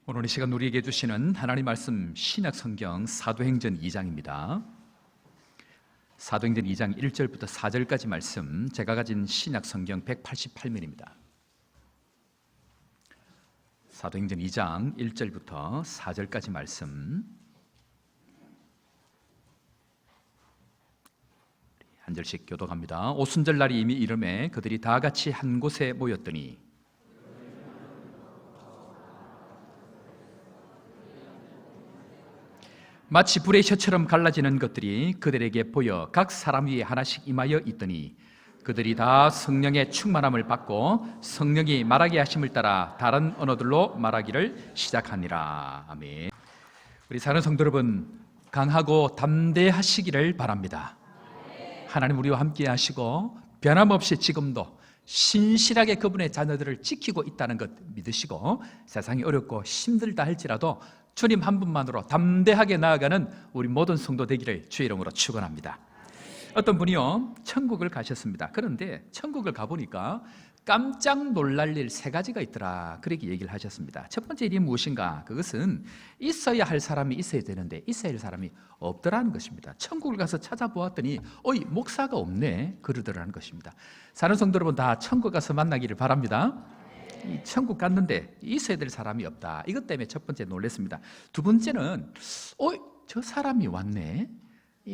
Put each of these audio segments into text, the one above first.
오늘 이 시간 우리에게 주시는 하나님 말씀 신약성경 사도행전 2장입니다. 사도행전 2장 1절부터 4절까지 말씀, 제가 가진 신약성경 188면입니다. 사도행전 2장 1절부터 4절까지 말씀, 한 절씩 교독합니다. 오순절 날이 이미 이르매 그들이 다 같이 한 곳에 모였더니 마치 불의 혀처럼 갈라지는 것들이 그들에게 보여 각 사람 위에 하나씩 임하여 있더니 그들이 다 성령의 충만함을 받고 성령이 말하게 하심을 따라 다른 언어들로 말하기를 시작하니라. 아멘. 우리 사는 성도 여러분, 강하고 담대하시기를 바랍니다. 하나님 우리와 함께 하시고 변함없이 지금도 신실하게 그분의 자녀들을 지키고 있다는 것 믿으시고, 세상이 어렵고 힘들다 할지라도 주님 한 분만으로 담대하게 나아가는 우리 모든 성도 되기를 주의 이름으로 축원합니다. 어떤 분이요, 천국을 가셨습니다. 그런데 천국을 가보니까 깜짝 놀랄 일 세 가지가 있더라, 그렇게 얘기를 하셨습니다. 첫 번째 일이 무엇인가? 그것은 있어야 할 사람이 있어야 되는데 있어야 할 사람이 없더라는 것입니다. 천국을 가서 찾아보았더니 목사가 없네, 그러더라는 것입니다. 사는 성도 여러분, 다 천국 가서 만나기를 바랍니다. 이 천국 갔는데 있어야 될 사람이 없다, 이것 때문에 첫 번째 놀랐습니다. 두 번째는 저 사람이 왔네,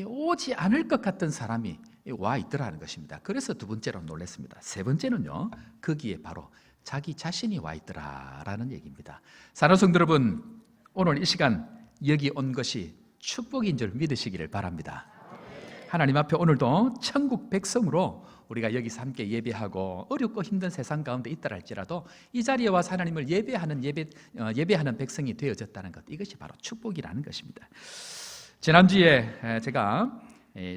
오지 않을 것 같던 사람이 와 있더라는 것입니다. 그래서 두 번째로 놀랐습니다. 세 번째는요, 거기에 바로 자기 자신이 와 있더라라는 얘기입니다. 사는 성도 여러분, 오늘 이 시간 여기 온 것이 축복인 줄 믿으시기를 바랍니다. 하나님 앞에 오늘도 천국 백성으로 우리가 여기서 함께 예배하고 어렵고 힘든 세상 가운데 있다 할지라도 이 자리에 와서 하나님을 예배하는 백성이 되어졌다는 것, 이것이 바로 축복이라는 것입니다. 지난주에 제가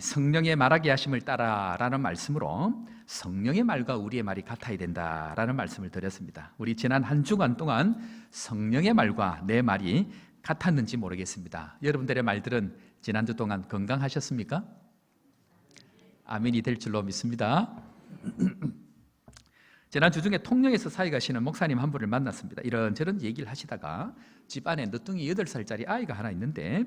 성령의 말하게 하심을 따라라는 말씀으로 성령의 말과 우리의 말이 같아야 된다라는 말씀을 드렸습니다. 우리 지난 한 주간 동안 성령의 말과 내 말이 같았는지 모르겠습니다. 여러분들의 말들은 지난주 동안 건강하셨습니까? 아멘이 될 줄로 믿습니다. 지난주 중에 통영에서 사회 가시는 목사님 한 분을 만났습니다. 이런저런 얘기를 하시다가 집안에 늦둥이 8살짜리 아이가 하나 있는데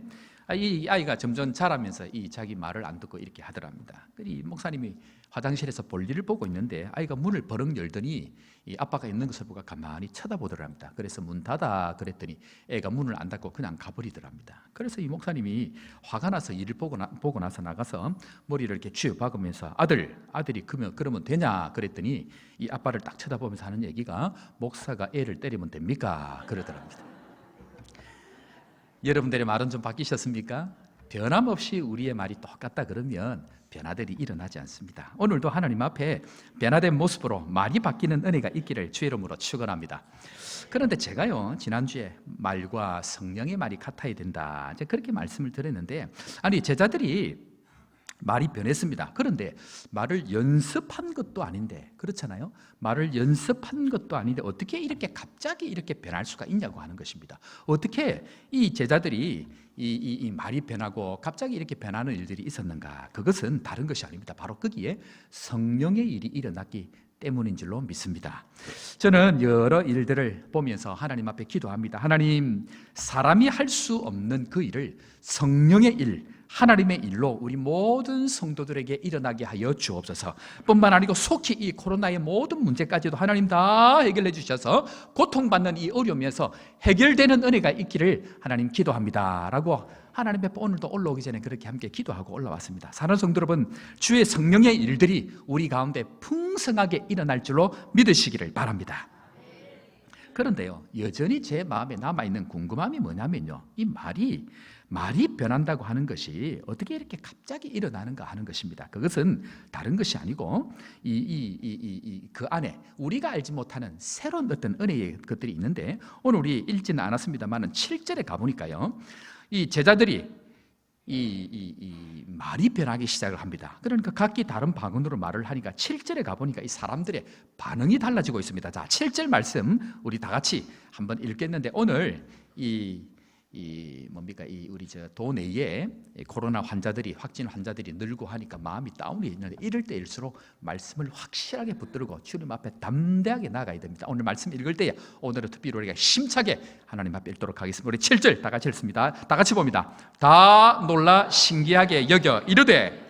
이 아이가 점점 자라면서 이 자기 말을 안 듣고 이렇게 하더랍니다. 이 목사님이 화장실에서 볼일을 보고 있는데 아이가 문을 버럭 열더니 이 아빠가 있는 것을 보고 가만히 쳐다보더랍니다. 그래서 문 닫아 그랬더니 애가 문을 안 닫고 그냥 가버리더랍니다. 그래서 이 목사님이 화가 나서 일을 보고 나서 나가서 머리를 이렇게 쥐어박으면서 아들이 그러면 되냐 그랬더니 이 아빠를 딱 쳐다보면서 하는 얘기가, 목사가 애를 때리면 됩니까? 그러더랍니다. 여러분들의 말은 좀 바뀌셨습니까? 변함없이 우리의 말이 똑같다 그러면 변화들이 일어나지 않습니다. 오늘도 하나님 앞에 변화된 모습으로 말이 바뀌는 은혜가 있기를 주의 이름으로 축원합니다. 그런데 제가요, 지난주에 말과 성령의 말이 같아야 된다, 이제 그렇게 말씀을 드렸는데, 아니 제자들이 말이 변했습니다. 그런데 말을 연습한 것도 아닌데, 그렇잖아요. 말을 연습한 것도 아닌데 어떻게 이렇게 갑자기 이렇게 변할 수가 있냐고 하는 것입니다. 어떻게 이 제자들이 이 말이 변하고 갑자기 이렇게 변하는 일들이 있었는가? 그것은 다른 것이 아닙니다. 바로 거기에 성령의 일이 일어났기 때문인 줄로 믿습니다. 저는 여러 일들을 보면서 하나님 앞에 기도합니다. 하나님, 사람이 할 수 없는 그 일을 성령의 일, 하나님의 일로 우리 모든 성도들에게 일어나게 하여 주옵소서. 뿐만 아니고 속히 이 코로나의 모든 문제까지도 하나님 다 해결해 주셔서 고통받는 이 어려움에서 해결되는 은혜가 있기를 하나님 기도합니다 라고 하나님 앞에 오늘도 올라오기 전에 그렇게 함께 기도하고 올라왔습니다. 사는 성도 여러분, 주의 성령의 일들이 우리 가운데 풍성하게 일어날 줄로 믿으시기를 바랍니다. 그런데요, 여전히 제 마음에 남아있는 궁금함이 뭐냐면요, 이 말이 변한다고 하는 것이 어떻게 이렇게 갑자기 일어나는가 하는 것입니다. 그것은 다른 것이 아니고 그 안에 우리가 알지 못하는 새로운 어떤 은혜의 것들이 있는데, 오늘 우리 읽지는 않았습니다만 7절에 가보니까요, 이 제자들이 이 말이 변하기 시작을 합니다. 그러니까 각기 다른 방언으로 말을 하니까 7절에 가보니까 이 사람들의 반응이 달라지고 있습니다. 자, 7절 말씀 우리 다 같이 한번 읽겠는데, 오늘 이 우리 저 도내에 코로나 환자들이 확진 환자들이 늘고 하니까 마음이 다운이 있는데 이럴 때일수록 말씀을 확실하게 붙들고 주님 앞에 담대하게 나가야 됩니다. 오늘 말씀 읽을 때에 오늘은 특별히 우리가 힘차게 하나님 앞에 읽도록 하겠습니다. 우리 7절 다 같이 읽습니다. 다 같이 봅니다. 다 놀라 신기하게 여겨 이르되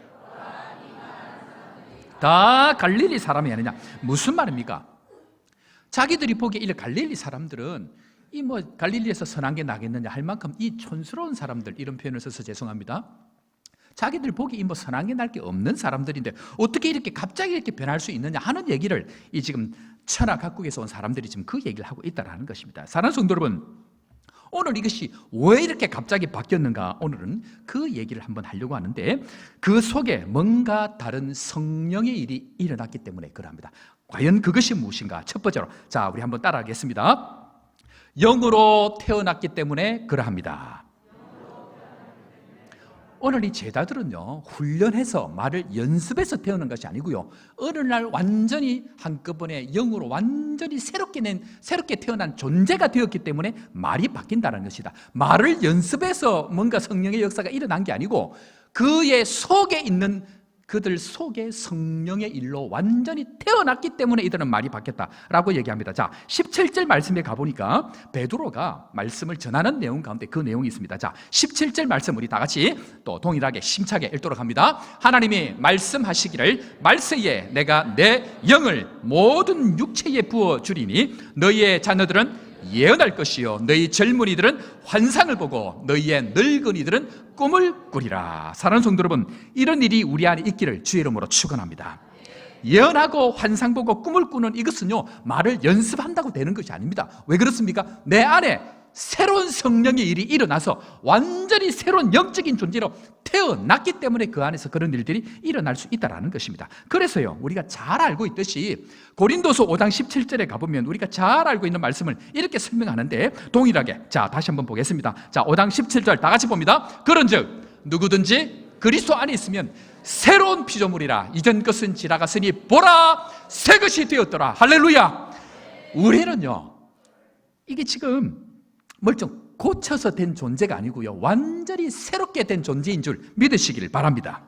다 갈릴리 사람이 아니냐. 무슨 말입니까? 자기들이 보기에 이 갈릴리 사람들은 이 갈릴리에서 선한 게 나겠느냐 할 만큼 이 촌스러운 사람들, 이런 표현을 써서 죄송합니다. 자기들 보기 선한 게 날 게 없는 사람들인데 어떻게 이렇게 갑자기 이렇게 변할 수 있느냐 하는 얘기를 이 지금 천하 각국에서 온 사람들이 지금 그 얘기를 하고 있다는 것입니다. 사랑하는 성도 여러분, 오늘 이것이 왜 이렇게 갑자기 바뀌었는가, 오늘은 그 얘기를 한번 하려고 하는데 그 속에 뭔가 다른 성령의 일이 일어났기 때문에 그럽니다. 과연 그것이 무엇인가? 첫 번째로 자, 우리 한번 따라하겠습니다. 영으로 태어났기 때문에 그러합니다. 오늘 이 제자들은요, 훈련해서 말을 연습해서 태어난 것이 아니고요, 어느 날 완전히 한꺼번에 영으로 완전히 새롭게 태어난 존재가 되었기 때문에 말이 바뀐다는 것이다. 말을 연습해서 뭔가 성령의 역사가 일어난 게 아니고 그의 속에 있는 그들 속에 성령의 일로 완전히 태어났기 때문에 이들은 말이 바뀌었다라고 얘기합니다. 자, 17절 말씀에 가보니까 베드로가 말씀을 전하는 내용 가운데 그 내용이 있습니다. 자, 17절 말씀 우리 다 같이 또 동일하게 심차게 읽도록 합니다. 하나님이 말씀하시기를 말세에 내가 내 영을 모든 육체에 부어주리니 너희의 자녀들은 예언할 것이요 너희 젊은이들은 환상을 보고 너희의 늙은이들은 꿈을 꾸리라. 사랑하는 성도 여러분, 이런 일이 우리 안에 있기를 주의 이름으로 축원합니다. 예언하고 환상 보고 꿈을 꾸는 이것은요, 말을 연습한다고 되는 것이 아닙니다. 왜 그렇습니까? 내 안에 새로운 성령의 일이 일어나서 완전히 새로운 영적인 존재로 태어났기 때문에 그 안에서 그런 일들이 일어날 수 있다는 것입니다. 그래서요, 우리가 잘 알고 있듯이 고린도서 5장 17절에 가보면 우리가 잘 알고 있는 말씀을 이렇게 설명하는데 동일하게, 자, 다시 한번 보겠습니다. 자, 5장 17절 다 같이 봅니다. 그런즉 누구든지 그리스도 안에 있으면 새로운 피조물이라, 이전 것은 지나갔으니 보라 새 것이 되었더라. 할렐루야. 우리는요, 이게 지금 멀쩡 고쳐서 된 존재가 아니고요, 완전히 새롭게 된 존재인 줄 믿으시기를 바랍니다.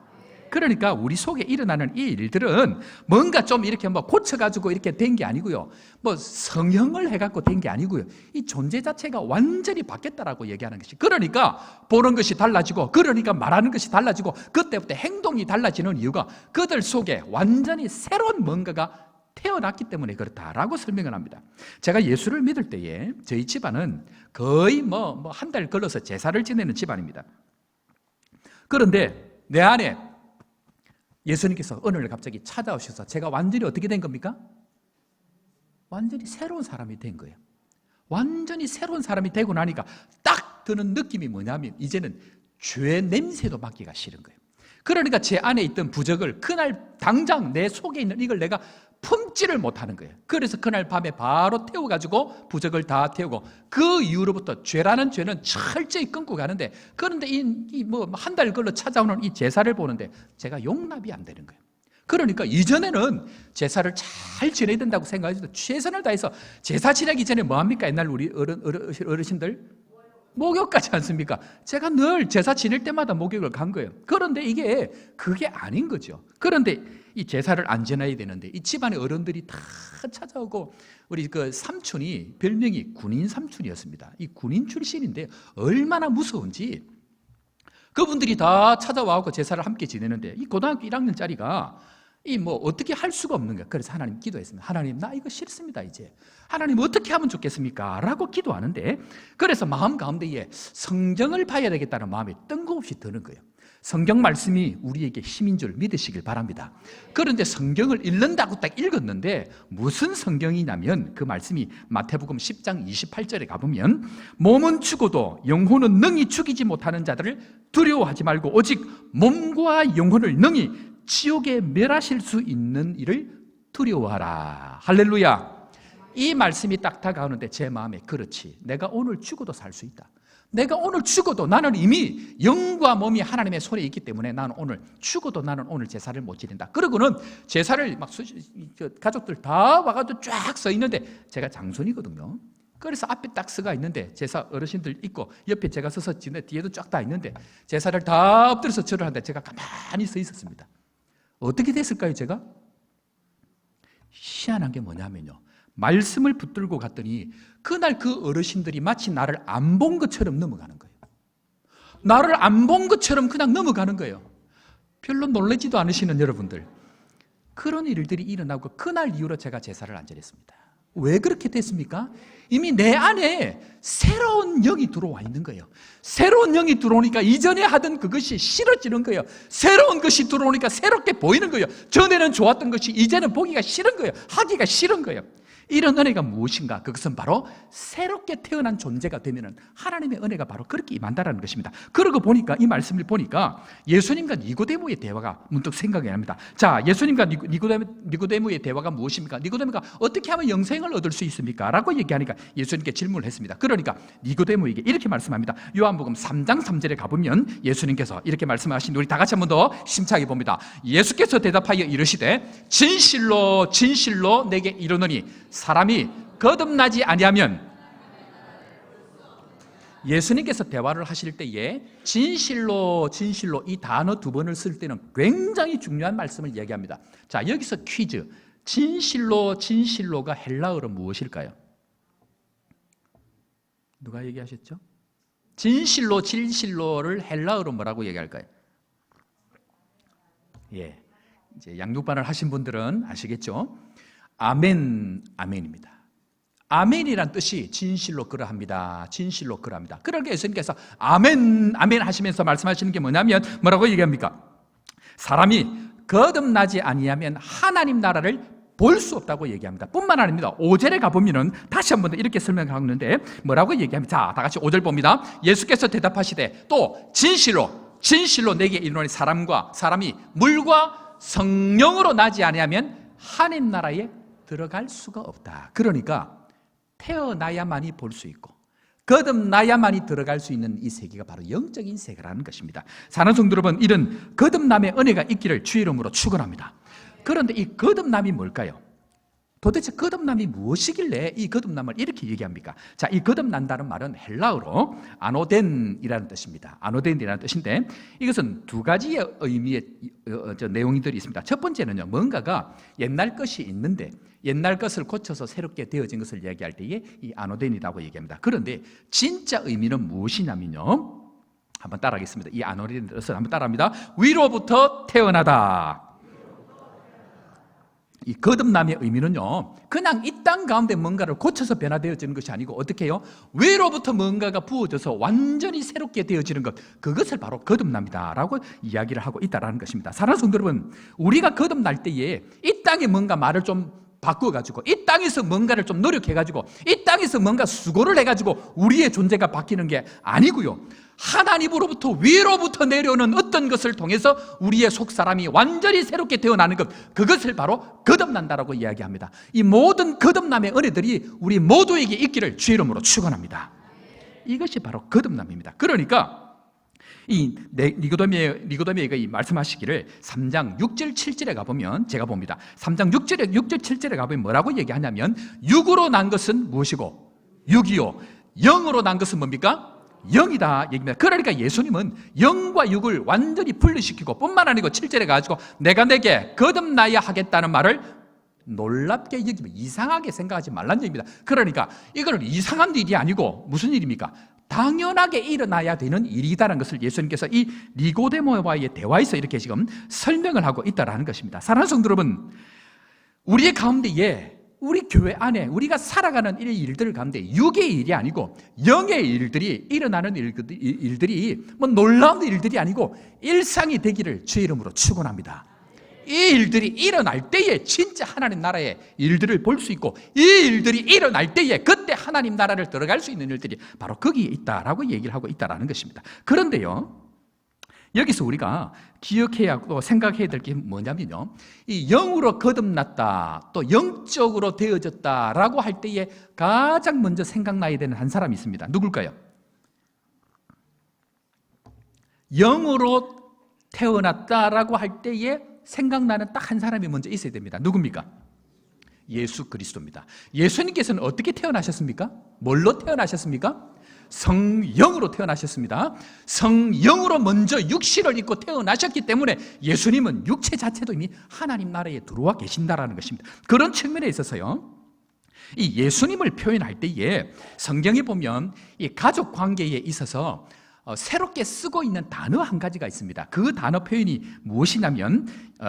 그러니까 우리 속에 일어나는 이 일들은 뭔가 좀 이렇게 고쳐가지고 이렇게 된 게 아니고요, 성형을 해갖고 된 게 아니고요, 이 존재 자체가 완전히 바뀌었다라고 얘기하는 것이, 그러니까 보는 것이 달라지고, 그러니까 말하는 것이 달라지고, 그때부터 행동이 달라지는 이유가 그들 속에 완전히 새로운 뭔가가 태어났기 때문에 그렇다라고 설명을 합니다. 제가 예수를 믿을 때에 저희 집안은 거의 한 달 걸러서 제사를 지내는 집안입니다. 그런데 내 안에 예수님께서 어느 날 갑자기 찾아오셔서 제가 완전히 어떻게 된 겁니까? 완전히 새로운 사람이 된 거예요. 완전히 새로운 사람이 되고 나니까 딱 드는 느낌이 뭐냐면 이제는 죄 냄새도 맡기가 싫은 거예요. 그러니까 제 안에 있던 부적을 그날 당장 내 속에 있는 이걸 내가 품지를 못하는 거예요. 그래서 그날 밤에 바로 태워가지고 부적을 다 태우고, 그 이후로부터 죄라는 죄는 철저히 끊고 가는데, 그런데 한 달 걸러 찾아오는 이 제사를 보는데 제가 용납이 안 되는 거예요. 그러니까 이전에는 제사를 잘 지내야 된다고 생각해서 최선을 다해서 제사 지내기 전에 뭐합니까? 옛날 우리 어르신들 목욕까지 않습니까? 제가 늘 제사 지낼 때마다 목욕을 간 거예요. 그런데 그게 아닌 거죠. 그런데 이 제사를 안 지내야 되는데 이 집안의 어른들이 다 찾아오고, 우리 그 삼촌이 별명이 군인 삼촌이었습니다. 이 군인 출신인데 얼마나 무서운지 그분들이 다 찾아와서 제사를 함께 지내는데 이 고등학교 1학년짜리가 어떻게 할 수가 없는 거야. 그래서 하나님 기도했습니다. 하나님, 나 이거 싫습니다. 이제 하나님 어떻게 하면 좋겠습니까? 라고 기도하는데, 그래서 마음 가운데에 성경을 봐야 되겠다는 마음이 뜬금없이 드는 거예요. 성경 말씀이 우리에게 힘인 줄 믿으시길 바랍니다. 그런데 성경을 읽는다고 딱 읽었는데 무슨 성경이냐면 그 말씀이 마태복음 10장 28절에 가보면 몸은 죽어도 영혼은 능히 죽이지 못하는 자들을 두려워하지 말고 오직 몸과 영혼을 능히 지옥에 멸하실 수 있는 일을 두려워하라. 할렐루야. 이 말씀이 딱 다가오는데 제 마음에, 그렇지, 내가 오늘 죽어도 살 수 있다. 내가 오늘 죽어도 나는 이미 영과 몸이 하나님의 손에 있기 때문에 나는 오늘 죽어도 나는 오늘 제사를 못 지낸다. 그러고는 제사를 가족들 다 와가지고 쫙 서 있는데 제가 장손이거든요. 그래서 앞에 딱 서가 있는데 제사 어르신들 있고 옆에 제가 서서 지내 뒤에도 쫙 다 있는데 제사를 다 엎드려서 절을 하는데 제가 가만히 서 있었습니다. 어떻게 됐을까요, 제가? 희한한 게 뭐냐면요, 말씀을 붙들고 갔더니 그날 그 어르신들이 마치 나를 안 본 것처럼 넘어가는 거예요. 나를 안 본 것처럼 그냥 넘어가는 거예요. 별로 놀라지도 않으시는 여러분들, 그런 일들이 일어나고 그날 이후로 제가 제사를 안 지냈습니다. 왜 그렇게 됐습니까? 이미 내 안에 새로운 영이 들어와 있는 거예요. 새로운 영이 들어오니까 이전에 하던 그것이 싫어지는 거예요. 새로운 것이 들어오니까 새롭게 보이는 거예요. 전에는 좋았던 것이 이제는 보기가 싫은 거예요. 하기가 싫은 거예요. 이런 은혜가 무엇인가? 그것은 바로 새롭게 태어난 존재가 되면 하나님의 은혜가 바로 그렇게 임한다는 것입니다. 그러고 보니까 이 말씀을 보니까 예수님과 니고데모의 대화가 문득 생각이 납니다. 자, 예수님과 니고데모의 대화가 무엇입니까? 니고데모가 어떻게 하면 영생을 얻을 수 있습니까? 라고 얘기하니까 예수님께 질문을 했습니다. 그러니까 니고데모에게 이렇게 말씀합니다. 요한복음 3장 3절에 가보면 예수님께서 이렇게 말씀하신, 우리 다 같이 한 번 더 심차게 봅니다. 예수께서 대답하여 이르시되 진실로 진실로 내게 이르노니 사람이 거듭나지 아니하면, 예수님께서 대화를 하실 때에 진실로 진실로 이 단어 두 번을 쓸 때는 굉장히 중요한 말씀을 이야기합니다. 자, 여기서 퀴즈. 진실로 진실로가 헬라어로 무엇일까요? 누가 얘기하셨죠? 진실로 진실로를 헬라어로 뭐라고 얘기할까요? 예, 이제 양육반을 하신 분들은 아시겠죠? 아멘, 아멘입니다. 아멘이란 뜻이 진실로 그러합니다. 진실로 그러합니다. 그러니까 예수님께서 아멘, 아멘 하시면서 말씀하시는 게 뭐냐면 뭐라고 얘기합니까? 사람이 거듭나지 아니하면 하나님 나라를 볼 수 없다고 얘기합니다. 뿐만 아닙니다. 5절에 가보면 다시 한 번 더 이렇게 설명하는데 뭐라고 얘기합니까? 자, 다 같이 5절 봅니다. 예수께서 대답하시되 또 진실로 진실로 내게 이르노니 사람이 물과 성령으로 나지 아니하면 하나님 나라에 들어갈 수가 없다. 그러니까 태어나야만이 볼 수 있고 거듭나야만이 들어갈 수 있는 이 세계가 바로 영적인 세계라는 것입니다. 사는 성도 여러분, 이런 거듭남의 은혜가 있기를 주의 이름으로 축원합니다. 그런데 이 거듭남이 뭘까요? 도대체 거듭남이 무엇이길래 이 거듭남을 이렇게 얘기합니까? 자, 이 거듭난다는 말은 헬라어로 아노덴이라는 뜻입니다. 아노덴이라는 뜻인데 이것은 두 가지의 의미의 내용들이 있습니다. 첫 번째는요, 뭔가가 옛날 것이 있는데 옛날 것을 고쳐서 새롭게 되어진 것을 이야기할 때에 이 아노덴이라고 얘기합니다. 그런데 진짜 의미는 무엇이냐면요, 한번 따라하겠습니다. 이 아노덴의 뜻을 한번 따라합니다. 위로부터 태어나다. 이 거듭남의 의미는요, 그냥 이 땅 가운데 뭔가를 고쳐서 변화되어지는 것이 아니고 어떻게 해요? 위로부터 뭔가가 부어져서 완전히 새롭게 되어지는 것, 그것을 바로 거듭납니다 라고 이야기를 하고 있다는 것입니다. 사랑하는 성도 여러분, 우리가 거듭날 때에 이 땅에 뭔가 말을 좀 바꾸어가지고 이 땅에서 뭔가를 좀 노력해가지고 이 땅에서 뭔가 수고를 해가지고 우리의 존재가 바뀌는 게 아니고요, 하나님으로부터 위로부터 내려오는 어떤 것을 통해서 우리의 속사람이 완전히 새롭게 태어나는 것, 그것을 바로 거듭난다라고 이야기합니다. 이 모든 거듭남의 은혜들이 우리 모두에게 있기를 주의 이름으로 축원합니다. 이것이 바로 거듭남입니다. 그러니까 이 니고데모가 이 말씀하시기를 3장 6절 7절에 가보면, 제가 봅니다. 3장 6절 7절에 가보면 뭐라고 얘기하냐면 육으로 난 것은 무엇이고 육이요 영으로 난 것은 뭡니까? 영이다 얘기입니다. 그러니까 예수님은 영과 육을 완전히 분리시키고 뿐만 아니고 7절에 가지고 내가 내게 거듭나야 하겠다는 말을 놀랍게 여기면 이상하게 생각하지 말라는 얘기입니다. 그러니까 이거는 이상한 일이 아니고 무슨 일입니까? 당연하게 일어나야 되는 일이다라는 것을 예수님께서 이 니고데모와의 대화에서 이렇게 지금 설명을 하고 있다라는 것입니다. 사랑하는 성도 여러분, 우리의 가운데에 우리 교회 안에 우리가 살아가는 이 일들 가운데 육의 일이 아니고 영의 일들이 일어나는 일들이 뭐 놀라운 일들이 아니고 일상이 되기를 주의 이름으로 축원합니다. 이 일들이 일어날 때에 진짜 하나님 나라의 일들을 볼 수 있고 이 일들이 일어날 때에 그때 하나님 나라를 들어갈 수 있는 일들이 바로 거기에 있다라고 얘기를 하고 있다라는 것입니다. 그런데요, 여기서 우리가 기억해야 하고 생각해야 될 게 뭐냐면요, 이 영으로 거듭났다, 또 영적으로 되어졌다라고 할 때에 가장 먼저 생각나야 되는 한 사람이 있습니다. 누굴까요? 영으로 태어났다라고 할 때에 생각나는 딱 한 사람이 먼저 있어야 됩니다. 누굽니까? 예수 그리스도입니다. 예수님께서는 어떻게 태어나셨습니까? 뭘로 태어나셨습니까? 성령으로 태어나셨습니다. 성령으로 먼저 육신을 입고 태어나셨기 때문에 예수님은 육체 자체도 이미 하나님 나라에 들어와 계신다라는 것입니다. 그런 측면에 있어서요, 이 예수님을 표현할 때에 성경에 보면 이 가족 관계에 있어서 새롭게 쓰고 있는 단어 한 가지가 있습니다. 그 단어 표현이 무엇이냐면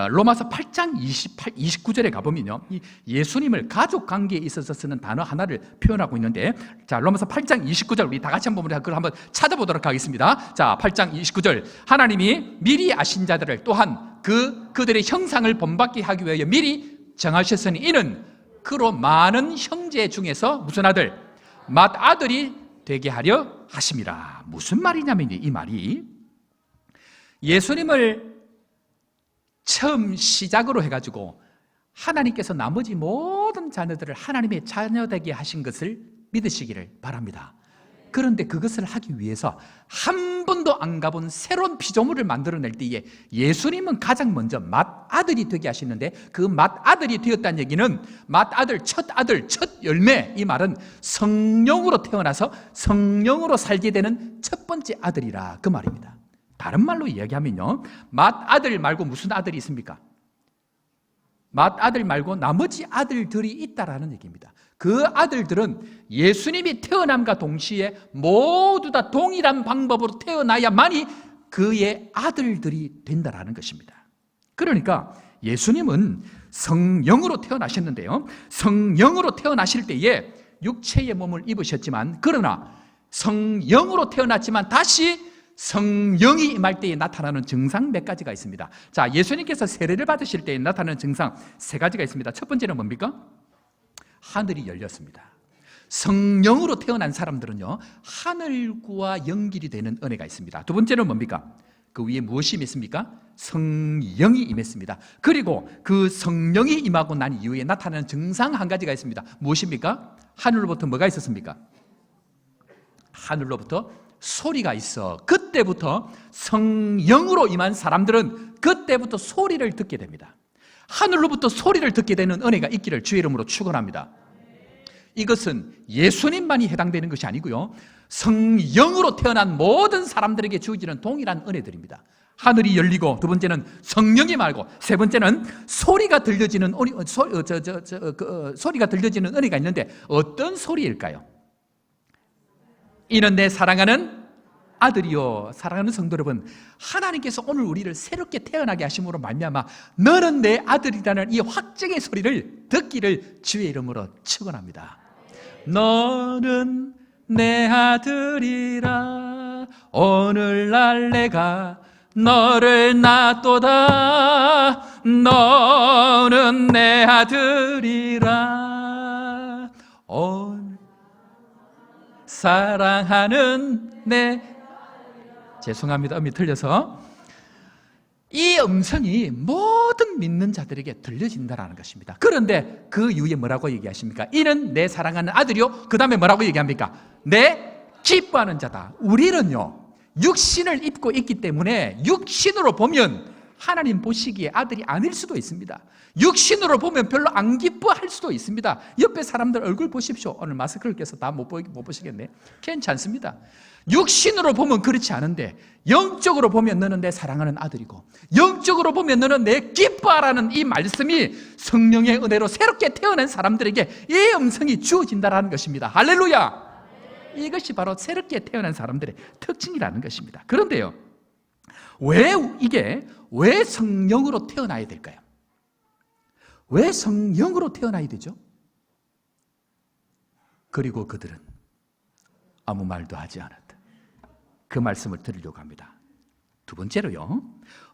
로마서 8장 29절에 가보면요, 이 예수님을 가족 관계에 있어서 쓰는 단어 하나를 표현하고 있는데, 자, 로마서 8장 29절 우리 다 같이 한번 그걸 한번 찾아보도록 하겠습니다. 자, 8장 29절, 하나님이 미리 아신 자들을 또한 그들의 형상을 본받게 하기 위하여 미리 정하셨으니 이는 그로 많은 형제 중에서 무슨 아들? 맏아들이 되게 하려 하심이라. 무슨 말이냐면 이 말이 예수님을 처음 시작으로 해가지고 하나님께서 나머지 모든 자녀들을 하나님의 자녀 되게 하신 것을 믿으시기를 바랍니다. 그런데 그것을 하기 위해서 한 번도 안 가본 새로운 피조물을 만들어낼 때에 예수님은 가장 먼저 맏아들이 되게 하시는데, 그 맏아들이 되었다는 얘기는 맏아들, 첫 열매, 이 말은 성령으로 태어나서 성령으로 살게 되는 첫 번째 아들이라, 그 말입니다. 다른 말로 이야기하면요, 맏아들 말고 무슨 아들이 있습니까? 맏아들 말고 나머지 아들들이 있다라는 얘기입니다. 그 아들들은 예수님이 태어남과 동시에 모두 다 동일한 방법으로 태어나야만이 그의 아들들이 된다라는 것입니다. 그러니까 예수님은 성령으로 태어나셨는데요, 성령으로 태어나실 때에 육체의 몸을 입으셨지만, 그러나 성령으로 태어났지만 다시 성령이 임할 때에 나타나는 증상 몇 가지가 있습니다. 자, 예수님께서 세례를 받으실 때에 나타나는 증상 세 가지가 있습니다. 첫 번째는 뭡니까? 하늘이 열렸습니다. 성령으로 태어난 사람들은요, 하늘과 연결이 되는 은혜가 있습니다. 두 번째는 뭡니까? 그 위에 무엇이 임했습니까? 성령이 임했습니다. 그리고 그 성령이 임하고 난 이후에 나타나는 증상 한 가지가 있습니다. 무엇입니까? 하늘로부터 뭐가 있었습니까? 하늘로부터 소리가 있어. 그때부터 성령으로 임한 사람들은 그때부터 소리를 듣게 됩니다. 하늘로부터 소리를 듣게 되는 은혜가 있기를 주의 이름으로 축원합니다. 이것은 예수님만이 해당되는 것이 아니고요, 성령으로 태어난 모든 사람들에게 주어지는 동일한 은혜들입니다. 하늘이 열리고, 두 번째는 성령이 말고, 세 번째는 소리가 들려지는 소리가 들려지는 은혜가 있는데 어떤 소리일까요? 이는 내 사랑하는 아들이요. 사랑하는 성도 여러분, 하나님께서 오늘 우리를 새롭게 태어나게 하심으로 말미암아 너는 내 아들이라는 이 확증의 소리를 듣기를 주의 이름으로 축원합니다. 너는 내 아들이라 오늘날 내가 너를 낳았도다. 너는 내 아들이라 사랑하는 내, 죄송합니다, 음이 틀려서, 이 음성이 모든 믿는 자들에게 들려진다는 것입니다. 그런데 그 이후에 뭐라고 얘기하십니까? 이는 내 사랑하는 아들이요, 그 다음에 뭐라고 얘기합니까? 내 기뻐하는 자다. 우리는요, 육신을 입고 있기 때문에 육신으로 보면 하나님 보시기에 아들이 아닐 수도 있습니다. 육신으로 보면 별로 안 기뻐할 수도 있습니다. 옆에 사람들 얼굴 보십시오. 오늘 마스크를 껴서 다 못 보시겠네. 괜찮습니다. 육신으로 보면 그렇지 않은데 영적으로 보면 너는 내 사랑하는 아들이고, 영적으로 보면 너는 내 기뻐하라는 이 말씀이 성령의 은혜로 새롭게 태어난 사람들에게 이 음성이 주어진다는 것입니다. 할렐루야. 이것이 바로 새롭게 태어난 사람들의 특징이라는 것입니다. 그런데요, 왜 성령으로 태어나야 될까요? 왜 성령으로 태어나야 되죠? 그리고 그들은 아무 말도 하지 않았다. 그 말씀을 드리려고 합니다. 두 번째로요,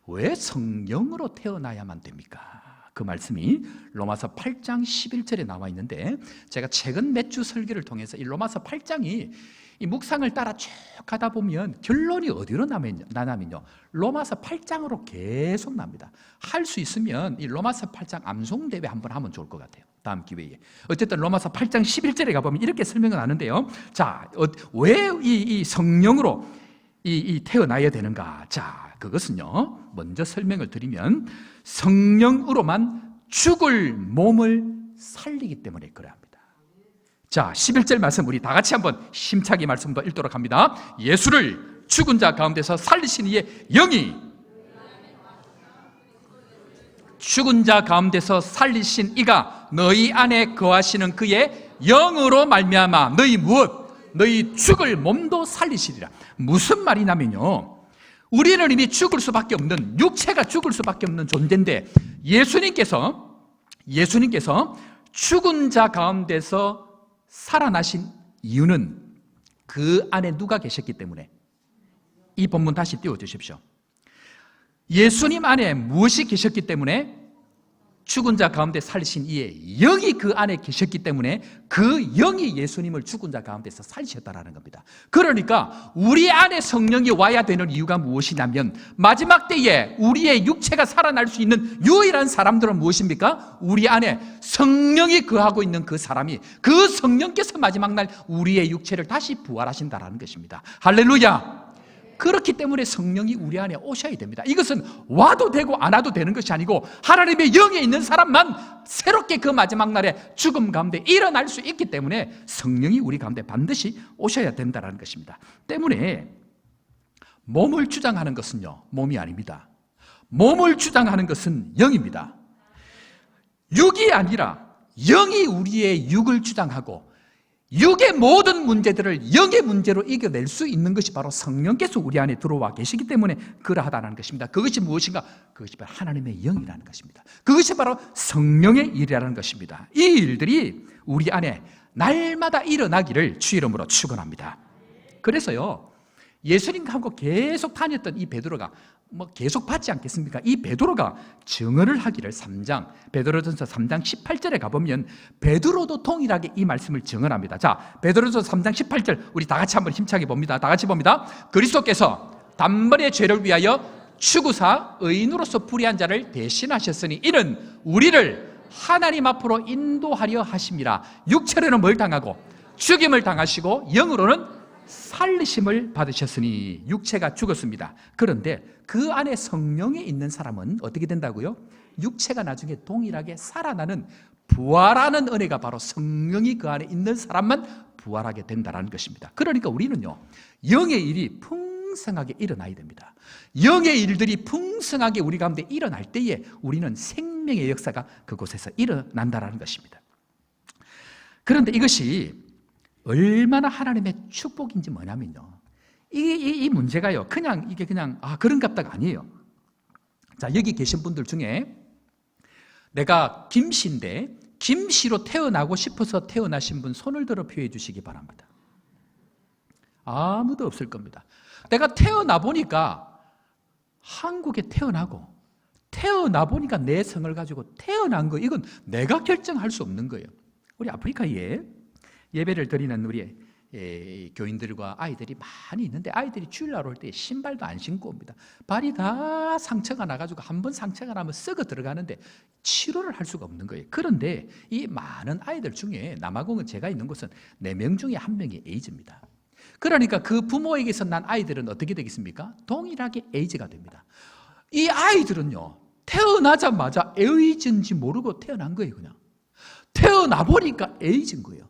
왜 성령으로 태어나야만 됩니까? 그 말씀이 로마서 8장 11절에 나와 있는데, 제가 최근 몇 주 설교를 통해서 이 로마서 8장이 이 묵상을 따라 쭉 가다 보면 결론이 어디로 나냐면요, 로마서 8장으로 계속 납니다. 할 수 있으면 이 로마서 8장 암송대회 한번 하면 좋을 것 같아요, 다음 기회에. 어쨌든 로마서 8장 11절에 가보면 이렇게 설명을 하는데요, 자, 왜 이 성령으로 태어나야 되는가? 자, 그것은요, 먼저 설명을 드리면 성령으로만 죽을 몸을 살리기 때문에 그러합니다. 자, 11절 말씀 우리 다 같이 한번 힘차게 말씀도 읽도록 합니다. 예수를 죽은 자 가운데서 살리신 이의 영이, 죽은 자 가운데서 살리신 이가 너희 안에 거하시는 그의 영으로 말미암아 너희 무엇? 너희 죽을 몸도 살리시리라. 무슨 말이냐면요, 우리는 이미 죽을 수밖에 없는, 육체가 죽을 수밖에 없는 존재인데 예수님께서 죽은 자 가운데서 살아나신 이유는 그 안에 누가 계셨기 때문에. 이 본문 다시 띄워주십시오. 예수님 안에 무엇이 계셨기 때문에? 죽은 자 가운데 살리신 이의 영이 그 안에 계셨기 때문에 그 영이 예수님을 죽은 자 가운데서 살리셨다라는 겁니다. 그러니까 우리 안에 성령이 와야 되는 이유가 무엇이냐면, 마지막 때에 우리의 육체가 살아날 수 있는 유일한 사람들은 무엇입니까? 우리 안에 성령이 거하고 있는 그 사람이, 그 성령께서 마지막 날 우리의 육체를 다시 부활하신다라는 것입니다. 할렐루야! 그렇기 때문에 성령이 우리 안에 오셔야 됩니다. 이것은 와도 되고 안 와도 되는 것이 아니고 하나님의 영에 있는 사람만 새롭게 그 마지막 날에 죽음 가운데 일어날 수 있기 때문에 성령이 우리 가운데 반드시 오셔야 된다는 것입니다. 때문에 몸을 주장하는 것은요, 몸이 아닙니다. 몸을 주장하는 것은 영입니다. 육이 아니라 영이 우리의 육을 주장하고 육의 모든 문제들을 영의 문제로 이겨낼 수 있는 것이 바로 성령께서 우리 안에 들어와 계시기 때문에 그러하다는 것입니다. 그것이 무엇인가? 그것이 바로 하나님의 영이라는 것입니다. 그것이 바로 성령의 일이라는 것입니다. 이 일들이 우리 안에 날마다 일어나기를 주 이름으로 축원합니다. 그래서요, 예수님하고 계속 다녔던 이 베드로가 계속 받지 않겠습니까? 이 베드로가 증언을 하기를 베드로전서 3장 18절에 가보면 베드로도 동일하게 이 말씀을 증언합니다. 자, 베드로전서 3장 18절 우리 다 같이 한번 힘차게 봅니다. 다 같이 봅니다. 그리스도께서 단번에 죄를 위하여 죽으사 의인으로서 불의한 자를 대신하셨으니 이는 우리를 하나님 앞으로 인도하려 하심이라. 육체로는 뭘 당하고 죽임을 당하시고 영으로는 살리심을 받으셨으니. 육체가 죽었습니다. 그런데 그 안에 성령이 있는 사람은 어떻게 된다고요? 육체가 나중에 동일하게 살아나는, 부활하는 은혜가 바로 성령이 그 안에 있는 사람만 부활하게 된다는 것입니다. 그러니까 우리는요, 영의 일이 풍성하게 일어나야 됩니다. 영의 일들이 풍성하게 우리 가운데 일어날 때에 우리는 생명의 역사가 그곳에서 일어난다는 것입니다. 그런데 이것이 얼마나 하나님의 축복인지 뭐냐면요, 이 문제가요, 그냥 그런갑다가 아니에요. 자, 여기 계신 분들 중에 내가 김씨인데 김씨로 태어나고 싶어서 태어나신 분 손을 들어 표해 주시기 바랍니다. 아무도 없을 겁니다. 내가 태어나 보니까 한국에 태어나 보니까 내 성을 가지고 태어난 거, 이건 내가 결정할 수 없는 거예요. 우리 아프리카에 예배를 드리는 우리 교인들과 아이들이 많이 있는데 아이들이 주일날 올 때 신발도 안 신고 옵니다. 발이 다 상처가 나가지고 한번 상처가 나면 썩어 들어가는데 치료를 할 수가 없는 거예요. 그런데 이 많은 아이들 중에 남아공은 제가 있는 곳은 4명 중에 1명이 에이즈입니다. 그러니까 그 부모에게서 난 아이들은 어떻게 되겠습니까? 동일하게 에이즈가 됩니다. 이 아이들은요, 태어나자마자 에이즈인지 모르고 태어난 거예요. 그냥 태어나 보니까 에이즈인 거예요.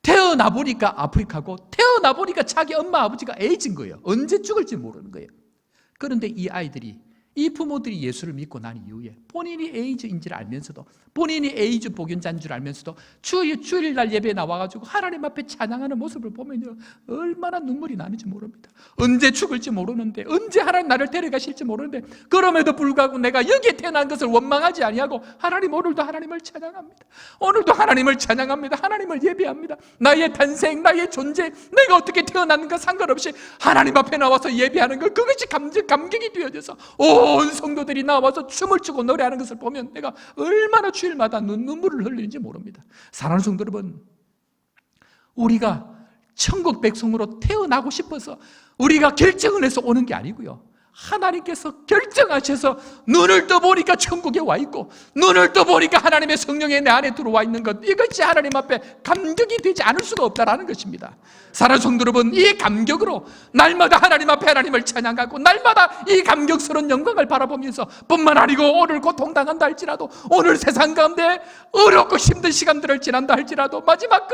태어나 보니까 아프리카고 태어나 보니까 자기 엄마 아버지가 에이즈인 거예요. 언제 죽을지 모르는 거예요. 그런데 이 아이들이, 이 부모들이 예수를 믿고 난 이후에 본인이 에이즈인지를 알면서도, 본인이 에이즈 복균자인 줄 알면서도 주일날 예배에 나와가지고 하나님 앞에 찬양하는 모습을 보면요, 얼마나 눈물이 나는지 모릅니다. 언제 죽을지 모르는데, 언제 하나님 나를 데려가실지 모르는데, 그럼에도 불구하고 내가 여기에 태어난 것을 원망하지 아니하고 하나님, 오늘도 하나님을 찬양합니다. 오늘도 하나님을 찬양합니다. 하나님을 예배합니다. 나의 탄생, 나의 존재, 내가 어떻게 태어났는가 상관없이 하나님 앞에 나와서 예배하는 것, 그것이 감격이 되어져서 온 성도들이 나와서 춤을 추고 노래하는 것을 보면 내가 얼마나 주일마다 눈물을 흘리는지 모릅니다. 사랑하는 성도 여러분, 우리가 천국 백성으로 태어나고 싶어서 우리가 결정을 해서 오는 게 아니고요, 하나님께서 결정하셔서 눈을 떠보니까 천국에 와 있고 눈을 떠보니까 하나님의 성령이 내 안에 들어와 있는 것, 이것이 하나님 앞에 감격이 되지 않을 수가 없다라는 것입니다. 사랑하는 성도 여러분, 이 감격으로 날마다 하나님 앞에 하나님을 찬양하고 날마다 이 감격스러운 영광을 바라보면서 뿐만 아니고 오늘 고통당한다 할지라도, 오늘 세상 가운데 어렵고 힘든 시간들을 지난다 할지라도 마지막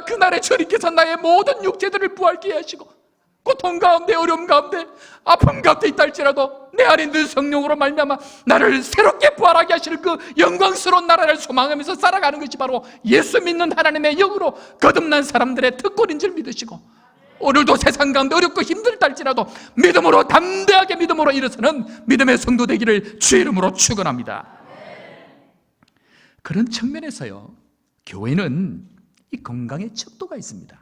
그날에 주님께서 나의 모든 육체들을 부활케 하시고 고통 가운데, 어려움 가운데, 아픔 가운데 있다 할지라도 내 안에 있는 성령으로 말미암아 나를 새롭게 부활하게 하실 그 영광스러운 나라를 소망하면서 살아가는 것이 바로 예수 믿는 하나님의 영으로 거듭난 사람들의 특권인 줄 믿으시고, 오늘도 세상 가운데 어렵고 힘들다 할지라도 믿음으로, 담대하게 믿음으로 일어서는 믿음의 성도 되기를 주의 이름으로 축원합니다. 그런 측면에서요, 교회는 이 건강의 척도가 있습니다.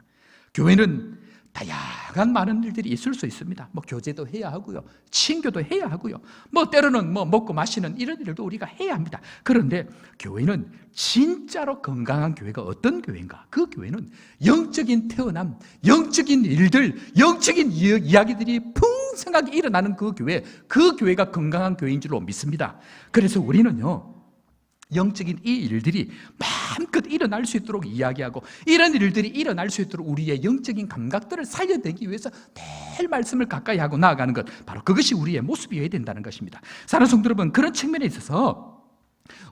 교회는 다양한 많은 일들이 있을 수 있습니다. 교제도 해야 하고요, 친교도 해야 하고요, 때로는 먹고 마시는 이런 일도 우리가 해야 합니다. 그런데 교회는 진짜로 건강한 교회가 어떤 교회인가? 그 교회는 영적인 태어남, 영적인 일들, 영적인 이야기들이 풍성하게 일어나는 그 교회가 건강한 교회인 줄로 믿습니다. 그래서 우리는요, 영적인 이 일들이 마음껏 일어날 수 있도록 이야기하고, 이런 일들이 일어날 수 있도록 우리의 영적인 감각들을 살려내기 위해서 늘 말씀을 가까이 하고 나아가는 것, 바로 그것이 우리의 모습이어야 된다는 것입니다. 사랑하는 성도 여러분, 그런 측면에 있어서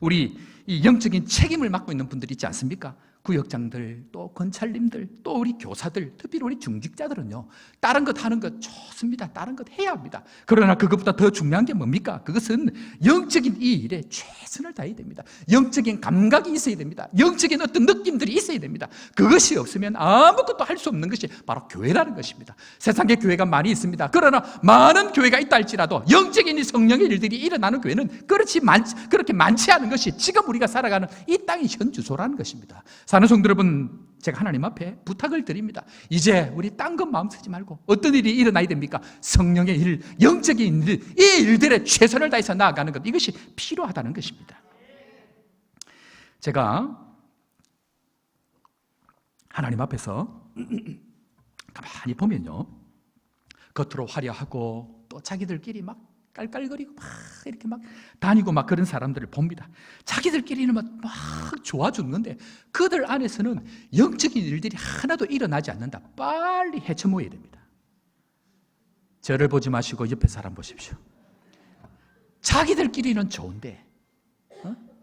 우리 이 영적인 책임을 맡고 있는 분들이 있지 않습니까? 구역장들, 또 권찰님들, 또 우리 교사들, 특히 우리 중직자들은요, 다른 것 하는 것 좋습니다. 다른 것 해야 합니다. 그러나 그것보다 더 중요한 게 뭡니까? 그것은 영적인 이 일에 최선을 다해야 됩니다. 영적인 감각이 있어야 됩니다. 영적인 어떤 느낌들이 있어야 됩니다. 그것이 없으면 아무것도 할 수 없는 것이 바로 교회라는 것입니다. 세상에 교회가 많이 있습니다. 그러나 많은 교회가 있다 할지라도 영적인 이 성령의 일들이 일어나는 교회는 그렇게 많지 않은 것이 지금 우리가 살아가는 이 땅의 현 주소라는 것입니다. 사는 성도 여러분, 제가 하나님 앞에 부탁을 드립니다. 이제 우리 딴 것 마음 쓰지 말고 어떤 일이 일어나야 됩니까? 성령의 일, 영적인 일, 이 일들에 최선을 다해서 나아가는 것, 이것이 필요하다는 것입니다. 제가 하나님 앞에서 가만히 보면요, 겉으로 화려하고 또 자기들끼리 막 깔깔거리고 막 이렇게 막 다니고 막 그런 사람들을 봅니다. 자기들끼리는 막 좋아 죽는데 그들 안에서는 영적인 일들이 하나도 일어나지 않는다. 빨리 헤쳐모여야 됩니다. 저를 보지 마시고 옆에 사람 보십시오. 자기들끼리는 좋은데,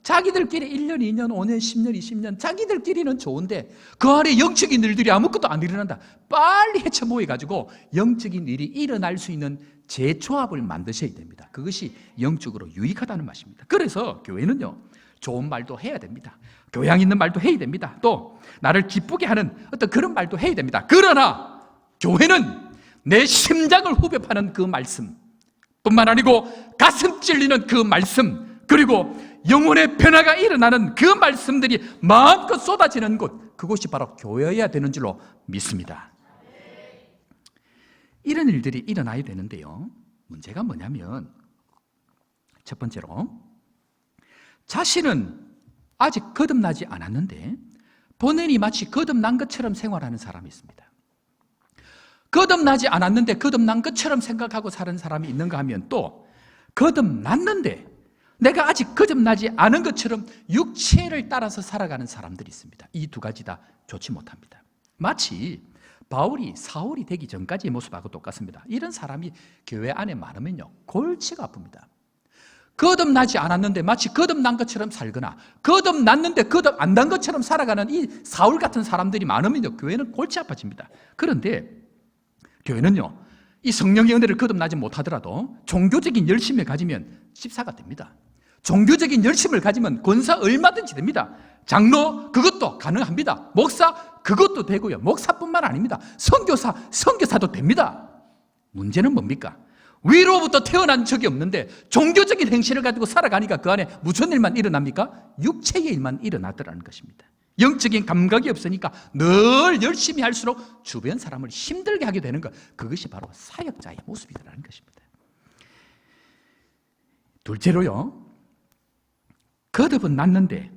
자기들끼리 1년, 2년, 5년, 10년, 20년 자기들끼리는 좋은데 그 안에 영적인 일들이 아무것도 안 일어난다. 빨리 헤쳐모여가지고 영적인 일이 일어날 수 있는 재조합을 만드셔야 됩니다. 그것이 영적으로 유익하다는 말입니다. 그래서 교회는요, 좋은 말도 해야 됩니다. 교양 있는 말도 해야 됩니다. 또 나를 기쁘게 하는 어떤 그런 말도 해야 됩니다. 그러나 교회는 내 심장을 후벼 파는 그 말씀 뿐만 아니고 가슴 찔리는 그 말씀, 그리고 영혼의 변화가 일어나는 그 말씀들이 마음껏 쏟아지는 곳, 그곳이 바로 교회여야 되는 줄로 믿습니다. 이런 일들이 일어나야 되는데요, 문제가 뭐냐면 첫 번째로 자신은 아직 거듭나지 않았는데 본인이 마치 거듭난 것처럼 생활하는 사람이 있습니다. 거듭나지 않았는데 거듭난 것처럼 생각하고 사는 사람이 있는가 하면, 또 거듭났는데 내가 아직 거듭나지 않은 것처럼 육체를 따라서 살아가는 사람들이 있습니다. 이 두 가지 다 좋지 못합니다. 마치 사울이 되기 전까지의 모습하고 똑같습니다. 이런 사람이 교회 안에 많으면요, 골치가 아픕니다. 거듭나지 않았는데 마치 거듭난 것처럼 살거나 거듭났는데 거듭 안 난 것처럼 살아가는 이 사울 같은 사람들이 많으면요, 교회는 골치 아파집니다. 그런데 교회는요, 이 성령의 은혜를 거듭나지 못하더라도 종교적인 열심을 가지면 집사가 됩니다. 종교적인 열심을 가지면 권사 얼마든지 됩니다. 장로, 그것도 가능합니다. 목사, 그것도 되고요. 목사뿐만 아닙니다. 선교사도 됩니다. 문제는 뭡니까? 위로부터 태어난 적이 없는데 종교적인 행실을 가지고 살아가니까 그 안에 무슨 일만 일어납니까? 육체의 일만 일어나더라는 것입니다. 영적인 감각이 없으니까 늘 열심히 할수록 주변 사람을 힘들게 하게 되는 것, 그것이 바로 사역자의 모습이라는 것입니다. 둘째로요, 거듭은 났는데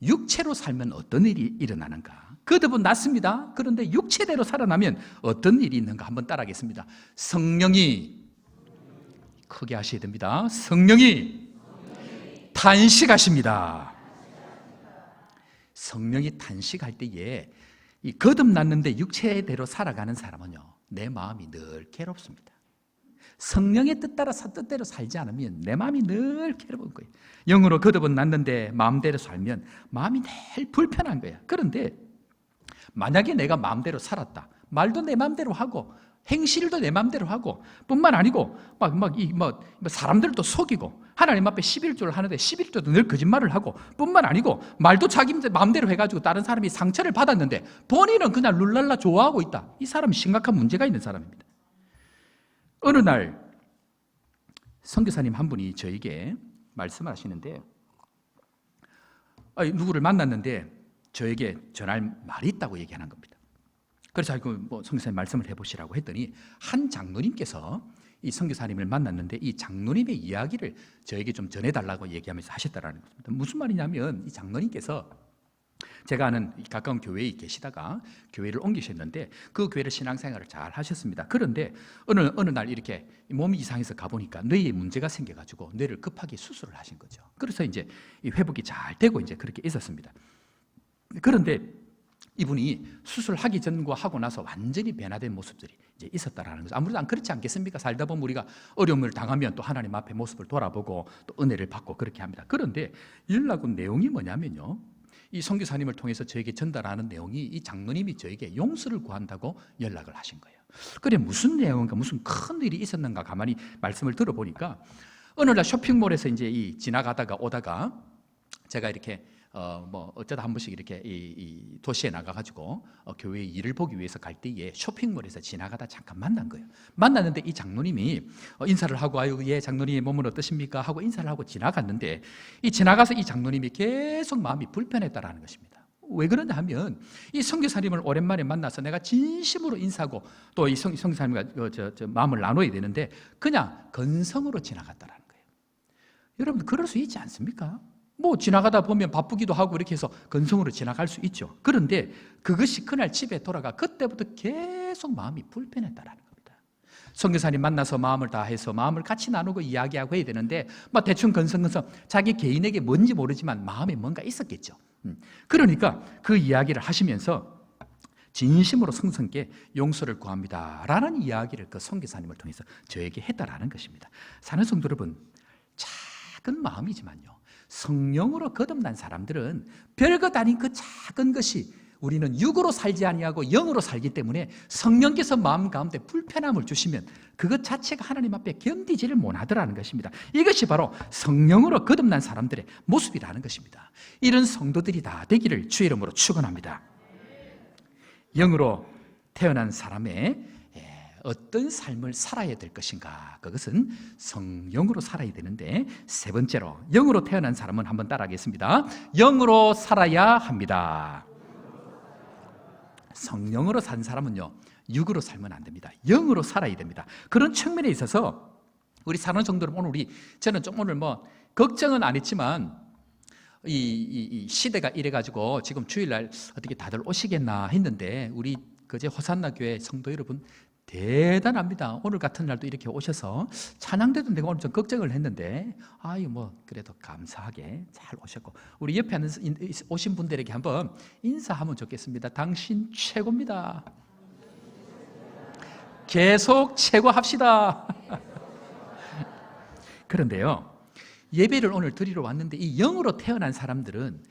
육체로 살면 어떤 일이 일어나는가? 거듭은 났습니다. 그런데 육체대로 살아나면 어떤 일이 있는가 한번 따라하겠습니다. 성령이 크게 하셔야 됩니다. 성령이 탄식하십니다. 성령이 탄식할 때에 이 거듭났는데 육체대로 살아가는 사람은요, 내 마음이 늘 괴롭습니다. 성령의 뜻 따라 뜻대로 살지 않으면 내 마음이 늘 괴로운 거예요. 영으로 거듭은 났는데 마음대로 살면 마음이 늘 불편한 거예요. 그런데 만약에 내가 마음대로 살았다, 말도 내 마음대로 하고 행실도 내 마음대로 하고 뿐만 아니고 사람들도 속이고 하나님 앞에 11조를 하는데 11조도 늘 거짓말을 하고 뿐만 아니고 말도 자기 마음대로 해가지고 다른 사람이 상처를 받았는데 본인은 그냥 룰랄라 좋아하고 있다. 이 사람은 심각한 문제가 있는 사람입니다. 어느 날 선교사님 한 분이 저에게 말씀을 하시는데, 누구를 만났는데 저에게 전할 말이 있다고 얘기하는 겁니다. 그래서 선교사님 말씀을 해보시라고 했더니 한 장로님께서 이 선교사님을 만났는데 이 장로님의 이야기를 저에게 좀 전해달라고 얘기하면서 하셨다라는 겁니다. 무슨 말이냐면 이 장로님께서 제가 아는 가까운 교회에 계시다가 교회를 옮기셨는데 그 교회를 신앙생활을 잘 하셨습니다. 그런데 어느 날 이렇게 몸이 이상해서 가보니까 뇌에 문제가 생겨가지고 뇌를 급하게 수술을 하신 거죠. 그래서 이제 회복이 잘 되고 이제 그렇게 있었습니다. 그런데 이분이 수술하기 전과 하고 나서 완전히 변화된 모습들이 이제 있었다라는 거죠. 아무래도 그렇지 않겠습니까? 살다 보면 우리가 어려움을 당하면 또 하나님 앞에 모습을 돌아보고 또 은혜를 받고 그렇게 합니다. 그런데 연락 온 내용이 뭐냐면요, 이 선교사님을 통해서 저에게 전달하는 내용이 이 장로님이 저에게 용서를 구한다고 연락을 하신 거예요. 그래 무슨 내용인가, 무슨 큰 일이 있었는가 가만히 말씀을 들어보니까 어느 날 쇼핑몰에서 이제 지나가다가 오다가 제가 이렇게 어쩌다 한 번씩 이렇게 이 도시에 나가가지고 교회의 일을 보기 위해서 갈 때에 쇼핑몰에서 지나가다 잠깐 만난 거예요. 만났는데 이 장로님이 인사를 하고 아유 예 장로님의 몸은 어떠십니까 하고 인사를 하고 지나갔는데 지나가서 이 장로님이 계속 마음이 불편했다라는 것입니다. 왜 그러냐 하면 이 선교사님을 오랜만에 만나서 내가 진심으로 인사하고 또 이 선교사님과 마음을 나눠야 되는데 그냥 건성으로 지나갔다라는 거예요. 여러분 그럴 수 있지 않습니까? 지나가다 보면 바쁘기도 하고 이렇게 해서 건성으로 지나갈 수 있죠. 그런데 그것이 그날 집에 돌아가 그때부터 계속 마음이 불편했다라는 겁니다. 선교사님 만나서 마음을 다해서 마음을 같이 나누고 이야기하고 해야 되는데 대충 건성건성 자기 개인에게 뭔지 모르지만 마음에 뭔가 있었겠죠. 그러니까 그 이야기를 하시면서 진심으로 성성께 용서를 구합니다 라는 이야기를 그 선교사님을 통해서 저에게 했다라는 것입니다. 사는 성도 여러분, 작은 마음이지만요, 성령으로 거듭난 사람들은 별것 아닌 그 작은 것이 우리는 육으로 살지 아니하고 영으로 살기 때문에 성령께서 마음 가운데 불편함을 주시면 그것 자체가 하나님 앞에 견디지를 못하더라는 것입니다. 이것이 바로 성령으로 거듭난 사람들의 모습이라는 것입니다. 이런 성도들이 다 되기를 주의 이름으로 축원합니다. 영으로 태어난 사람의 어떤 삶을 살아야 될 것인가? 그것은 성령으로 살아야 되는데 세 번째로 영으로 태어난 사람은 한번 따라하겠습니다. 영으로 살아야 합니다. 성령으로 산 사람은요, 육으로 살면 안 됩니다. 영으로 살아야 됩니다. 그런 측면에 있어서 우리 사는 성도는 저는 좀 오늘 걱정은 안 했지만 이 시대가 이래가지고 지금 주일날 어떻게 다들 오시겠나 했는데 우리 그제 호산나 교회 성도 여러분 대단합니다. 오늘 같은 날도 이렇게 오셔서 찬양대도 내가 오늘 좀 걱정을 했는데 그래도 감사하게 잘 오셨고 우리 옆에 오신 분들에게 한번 인사하면 좋겠습니다. 당신 최고입니다. 계속 최고합시다. 그런데요, 예배를 오늘 드리러 왔는데 이 영으로 태어난 사람들은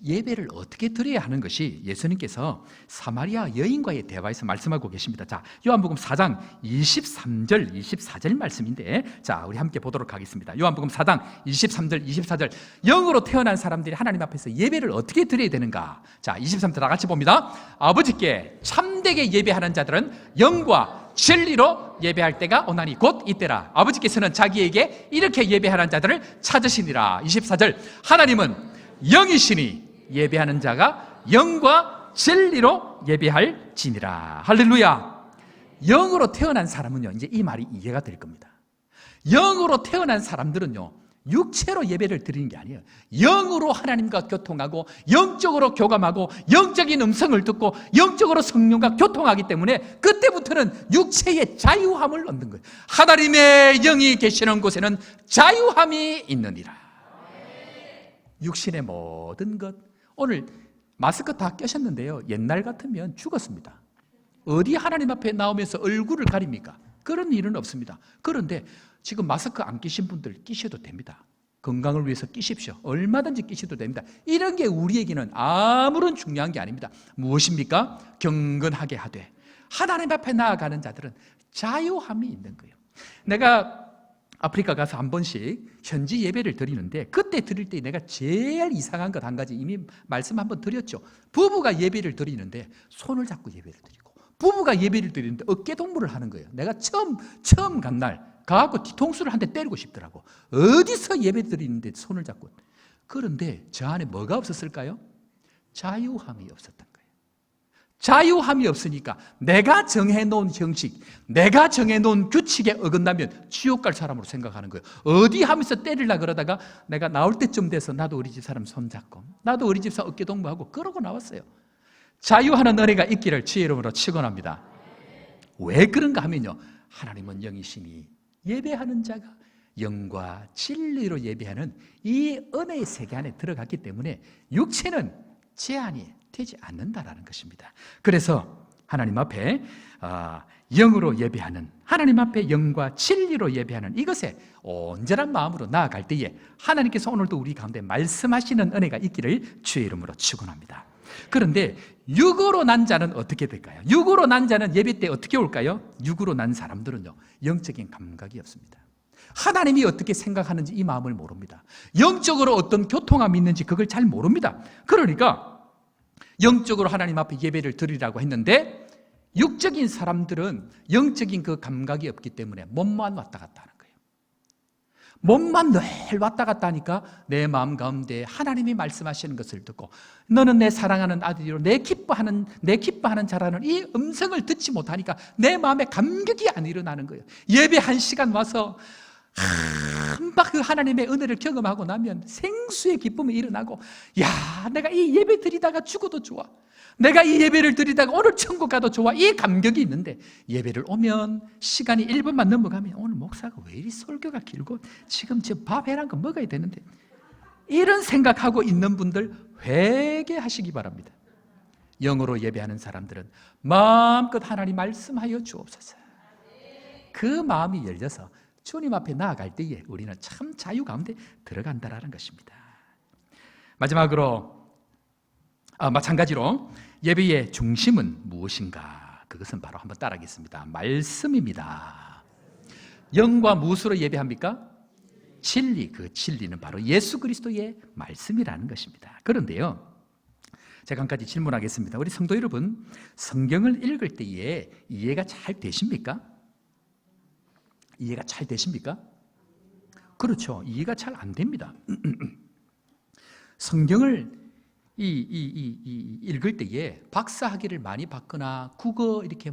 예배를 어떻게 드려야 하는 것이 예수님께서 사마리아 여인과의 대화에서 말씀하고 계십니다. 자, 요한복음 4장 23절, 24절 말씀인데 자, 우리 함께 보도록 하겠습니다. 요한복음 4장 23절, 24절 영으로 태어난 사람들이 하나님 앞에서 예배를 어떻게 드려야 되는가? 자, 23절 다 같이 봅니다. 아버지께 참되게 예배하는 자들은 영과 진리로 예배할 때가 오나니 곧 이때라. 아버지께서는 자기에게 이렇게 예배하는 자들을 찾으시니라. 24절 하나님은 영이시니 예배하는 자가 영과 진리로 예배할지니라. 할렐루야. 영으로 태어난 사람은요, 이제 이 말이 이해가 될 겁니다. 영으로 태어난 사람들은요, 육체로 예배를 드리는 게 아니에요. 영으로 하나님과 교통하고 영적으로 교감하고 영적인 음성을 듣고 영적으로 성령과 교통하기 때문에 그때부터는 육체의 자유함을 얻는 거예요. 하나님의 영이 계시는 곳에는 자유함이 있느니라. 육신의 모든 것, 오늘 마스크 다 껴셨는데요, 옛날 같으면 죽었습니다. 어디 하나님 앞에 나오면서 얼굴을 가립니까? 그런 일은 없습니다. 그런데 지금 마스크 안 끼신 분들 끼셔도 됩니다. 건강을 위해서 끼십시오. 얼마든지 끼셔도 됩니다. 이런 게 우리에게는 아무런 중요한 게 아닙니다. 무엇입니까? 경건하게 하되 하나님 앞에 나아가는 자들은 자유함이 있는 거예요. 내가 아프리카 가서 한 번씩 현지 예배를 드리는데 그때 드릴 때 내가 제일 이상한 것 한 가지 이미 말씀 한번 드렸죠. 부부가 예배를 드리는데 손을 잡고 예배를 드리고 부부가 예배를 드리는데 어깨 동무를 하는 거예요. 내가 처음 간 날 가갖고 뒤통수를 한 대 때리고 싶더라고. 어디서 예배 드리는데 손을 잡고. 그런데 저 안에 뭐가 없었을까요? 자유함이 없었던 거예요. 자유함이 없으니까 내가 정해놓은 형식, 내가 정해놓은 규칙에 어긋나면 지옥 갈 사람으로 생각하는 거예요. 어디 하면서 때리려고 그러다가 내가 나올 때쯤 돼서 나도 우리 집 사람 손잡고 나도 우리 집사 어깨 동무하고 그러고 나왔어요. 자유하는 은혜가 있기를 주의 이름으로 축원합니다. 왜 그런가 하면요, 하나님은 영이시니 예배하는 자가 영과 진리로 예배하는 이 은혜의 세계 안에 들어갔기 때문에 육체는 제한이 되지 않는다라는 것입니다. 그래서 하나님 앞에 영으로 예배하는, 하나님 앞에 영과 진리로 예배하는 이것에 온전한 마음으로 나아갈 때에 하나님께서 오늘도 우리 가운데 말씀하시는 은혜가 있기를 주의 이름으로 축원합니다. 그런데 육으로 난 자는 어떻게 될까요? 육으로 난 자는 예배 때 어떻게 올까요? 육으로 난 사람들은요, 영적인 감각이 없습니다. 하나님이 어떻게 생각하는지 이 마음을 모릅니다. 영적으로 어떤 교통함이 있는지 그걸 잘 모릅니다. 그러니까 영적으로 하나님 앞에 예배를 드리라고 했는데 육적인 사람들은 영적인 그 감각이 없기 때문에 몸만 왔다 갔다 하는 거예요. 몸만 늘 왔다 갔다 하니까 내 마음 가운데 하나님이 말씀하시는 것을 듣고 너는 내 사랑하는 아들이로 내 기뻐하는 자라는 이 음성을 듣지 못하니까 내 마음에 감격이 안 일어나는 거예요. 예배 1시간 와서 한박 그 하나님의 은혜를 경험하고 나면 생수의 기쁨이 일어나고, 야, 내가 이 예배 드리다가 죽어도 좋아, 내가 이 예배를 드리다가 오늘 천국 가도 좋아, 이 감격이 있는데 예배를 오면 시간이 1분만 넘어가면 오늘 목사가 왜 이리 설교가 길고 지금 저 밥 해란 거 먹어야 되는데, 이런 생각하고 있는 분들 회개하시기 바랍니다. 영으로 예배하는 사람들은 마음껏 하나님 말씀하여 주옵소서. 그 마음이 열려서 주님 앞에 나아갈 때에 우리는 참 자유 가운데 들어간다라는 것입니다. 마찬가지로 예배의 중심은 무엇인가? 그것은 바로 한번 따라하겠습니다. 말씀입니다. 영과 무엇으로 예배합니까? 진리. 그 진리는 바로 예수 그리스도의 말씀이라는 것입니다. 그런데요, 제가 한 가지 질문하겠습니다. 우리 성도 여러분, 성경을 읽을 때에 이해가 잘 되십니까? 이해가 잘 되십니까? 그렇죠. 이해가 잘 안 됩니다. 성경을 읽을 때에 박사학위를 많이 받거나 국어 이렇게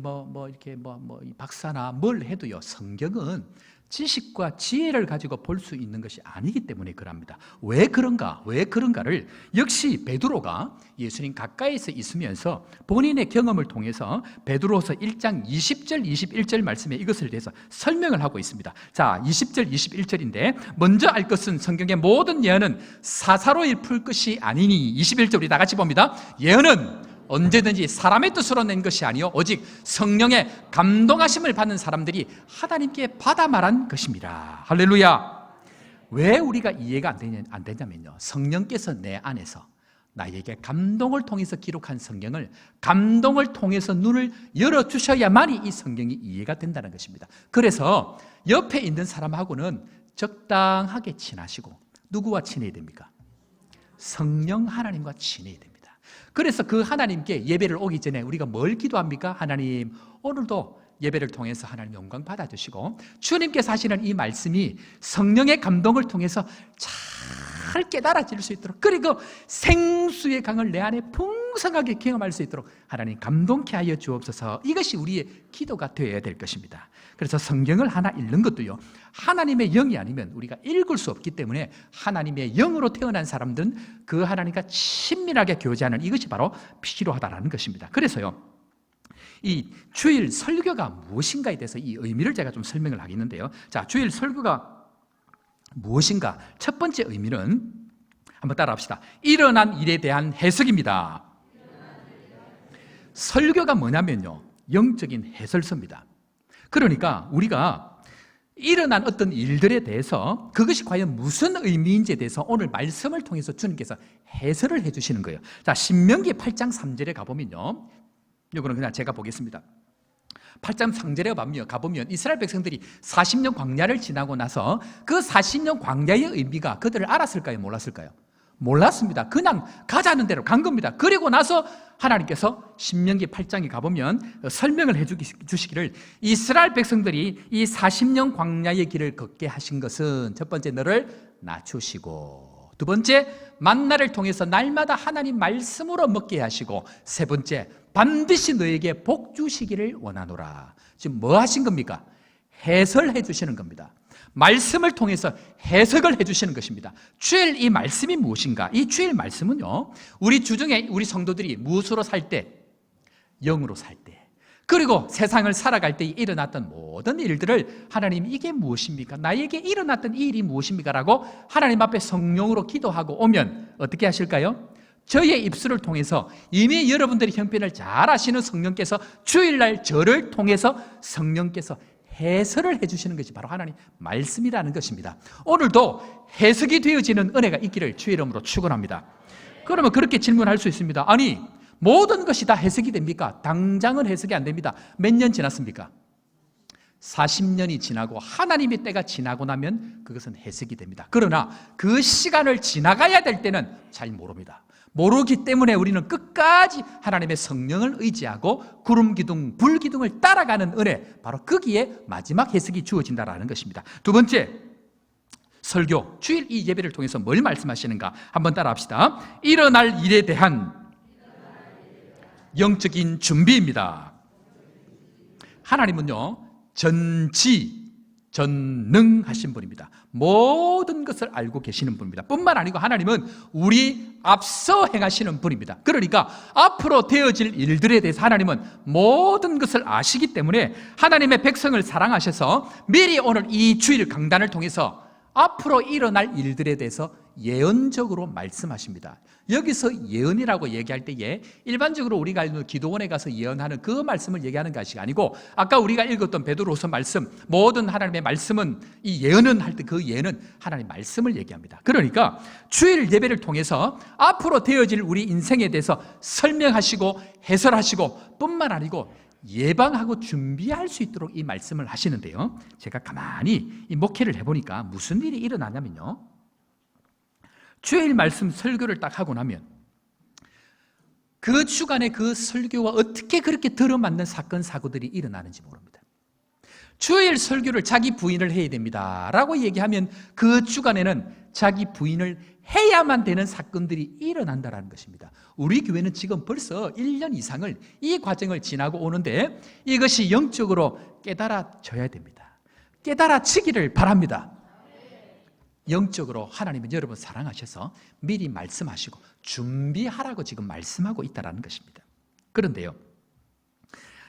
박사나 뭘 해도요, 성경은 지식과 지혜를 가지고 볼 수 있는 것이 아니기 때문에 그럽니다. 왜 그런가를 역시 베드로가 예수님 가까이서 있으면서 본인의 경험을 통해서 베드로서 1장 20절 21절 말씀에 이것을 대해서 설명을 하고 있습니다. 자, 20절 21절인데 먼저 알 것은 성경의 모든 예언은 사사로이 풀 것이 아니니, 21절 우리 다 같이 봅니다. 예언은 언제든지 사람의 뜻으로 낸 것이 아니요 오직 성령의 감동하심을 받는 사람들이 하나님께 받아 말한 것입니다. 할렐루야. 왜 우리가 이해가 안 되냐면요, 성령께서 내 안에서 나에게 감동을 통해서 기록한 성경을 감동을 통해서 눈을 열어주셔야만이 이 성경이 이해가 된다는 것입니다. 그래서 옆에 있는 사람하고는 적당하게 친하시고, 누구와 친해야 됩니까? 성령 하나님과 친해야 됩니다. 그래서 그 하나님께 예배를 오기 전에 우리가 뭘 기도합니까? 하나님, 오늘도 예배를 통해서 하나님 영광 받아주시고 주님께서 하시는 이 말씀이 성령의 감동을 통해서 잘 깨달아질 수 있도록, 그리고 생수의 강을 내 안에 풍 풍성하게 경험할 수 있도록 하나님 감동케 하여 주옵소서. 이것이 우리의 기도가 되어야 될 것입니다. 그래서 성경을 하나 읽는 것도요, 하나님의 영이 아니면 우리가 읽을 수 없기 때문에 하나님의 영으로 태어난 사람들은 그 하나님과 친밀하게 교제하는 이것이 바로 필요하다는 것입니다. 그래서요, 이 주일 설교가 무엇인가에 대해서 이 의미를 제가 좀 설명을 하겠는데요. 자, 주일 설교가 무엇인가? 첫 번째 의미는 한번 따라합시다. 일어난 일에 대한 해석입니다. 설교가 뭐냐면요, 영적인 해설서입니다. 그러니까 우리가 일어난 어떤 일들에 대해서 그것이 과연 무슨 의미인지에 대해서 오늘 말씀을 통해서 주님께서 해설을 해주시는 거예요. 자, 신명기 8장 3절에 가보면요, 이거는 그냥 제가 보겠습니다. 8장 3절에 가보면 이스라엘 백성들이 40년 광야를 지나고 나서 그 40년 광야의 의미가 그들을 알았을까요? 몰랐을까요? 몰랐습니다. 그냥 가자는 대로 간 겁니다. 그리고 나서 하나님께서 신명기 8장에 가보면 설명을 해주시기를, 이스라엘 백성들이 이 40년 광야의 길을 걷게 하신 것은 첫 번째, 너를 낮추시고, 두 번째, 만나를 통해서 날마다 하나님 말씀으로 먹게 하시고, 세 번째, 반드시 너에게 복 주시기를 원하노라. 지금 뭐 하신 겁니까? 해설해 주시는 겁니다. 말씀을 통해서 해석을 해주시는 것입니다. 주일 이 말씀이 무엇인가? 이 주일 말씀은요, 우리 주중에 우리 성도들이 무엇으로 살 때? 영으로 살 때, 그리고 세상을 살아갈 때 일어났던 모든 일들을 하나님, 이게 무엇입니까? 나에게 일어났던 이 일이 무엇입니까? 라고 하나님 앞에 성령으로 기도하고 오면 어떻게 하실까요? 저의 입술을 통해서 이미 여러분들이 형편을 잘 아시는 성령께서 주일날 저를 통해서 성령께서 해설을 해주시는 것이 바로 하나님 말씀이라는 것입니다. 오늘도 해석이 되어지는 은혜가 있기를 주의 이름으로 축원합니다. 그러면 그렇게 질문할 수 있습니다. 아니, 모든 것이 다 해석이 됩니까? 당장은 해석이 안 됩니다. 몇 년 지났습니까? 40년이 지나고 하나님의 때가 지나고 나면 그것은 해석이 됩니다. 그러나 그 시간을 지나가야 될 때는 잘 모릅니다. 모르기 때문에 우리는 끝까지 하나님의 성령을 의지하고 구름 기둥, 불 기둥을 따라가는 은혜, 바로 거기에 마지막 해석이 주어진다는 것입니다. 두 번째, 설교, 주일 이 예배를 통해서 뭘 말씀하시는가? 한번 따라합시다. 일어날 일에 대한 영적인 준비입니다. 하나님은요, 전능하신 분입니다. 모든 것을 알고 계시는 분입니다. 뿐만 아니고 하나님은 우리 앞서 행하시는 분입니다. 그러니까 앞으로 되어질 일들에 대해서 하나님은 모든 것을 아시기 때문에 하나님의 백성을 사랑하셔서 미리 오늘 이 주일 강단을 통해서 앞으로 일어날 일들에 대해서 예언적으로 말씀하십니다. 여기서 예언이라고 얘기할 때에 일반적으로 우리가 알는 기도원에 가서 예언하는 그 말씀을 얘기하는 것이 아니고, 아까 우리가 읽었던 베드로서 말씀, 모든 하나님의 말씀은, 이 예언은 할 때 그 예언은 하나님의 말씀을 얘기합니다. 그러니까 주일 예배를 통해서 앞으로 되어질 우리 인생에 대해서 설명하시고 해설하시고, 뿐만 아니고 예방하고 준비할 수 있도록 이 말씀을 하시는데요, 제가 가만히 이 목회를 해보니까 무슨 일이 일어나냐면요, 주일 말씀 설교를 딱 하고 나면 그 주간에 그 설교와 어떻게 그렇게 들어맞는 사건 사고들이 일어나는지 모릅니다. 주일 설교를 자기 부인을 해야 됩니다 라고 얘기하면 그 주간에는 자기 부인을 해야만 되는 사건들이 일어난다는 것입니다. 우리 교회는 지금 벌써 1년 이상을 이 과정을 지나고 오는데 이것이 영적으로 깨달아져야 됩니다. 깨달아지기를 바랍니다. 영적으로 하나님은 여러분 사랑하셔서 미리 말씀하시고 준비하라고 지금 말씀하고 있다는 것입니다. 그런데요,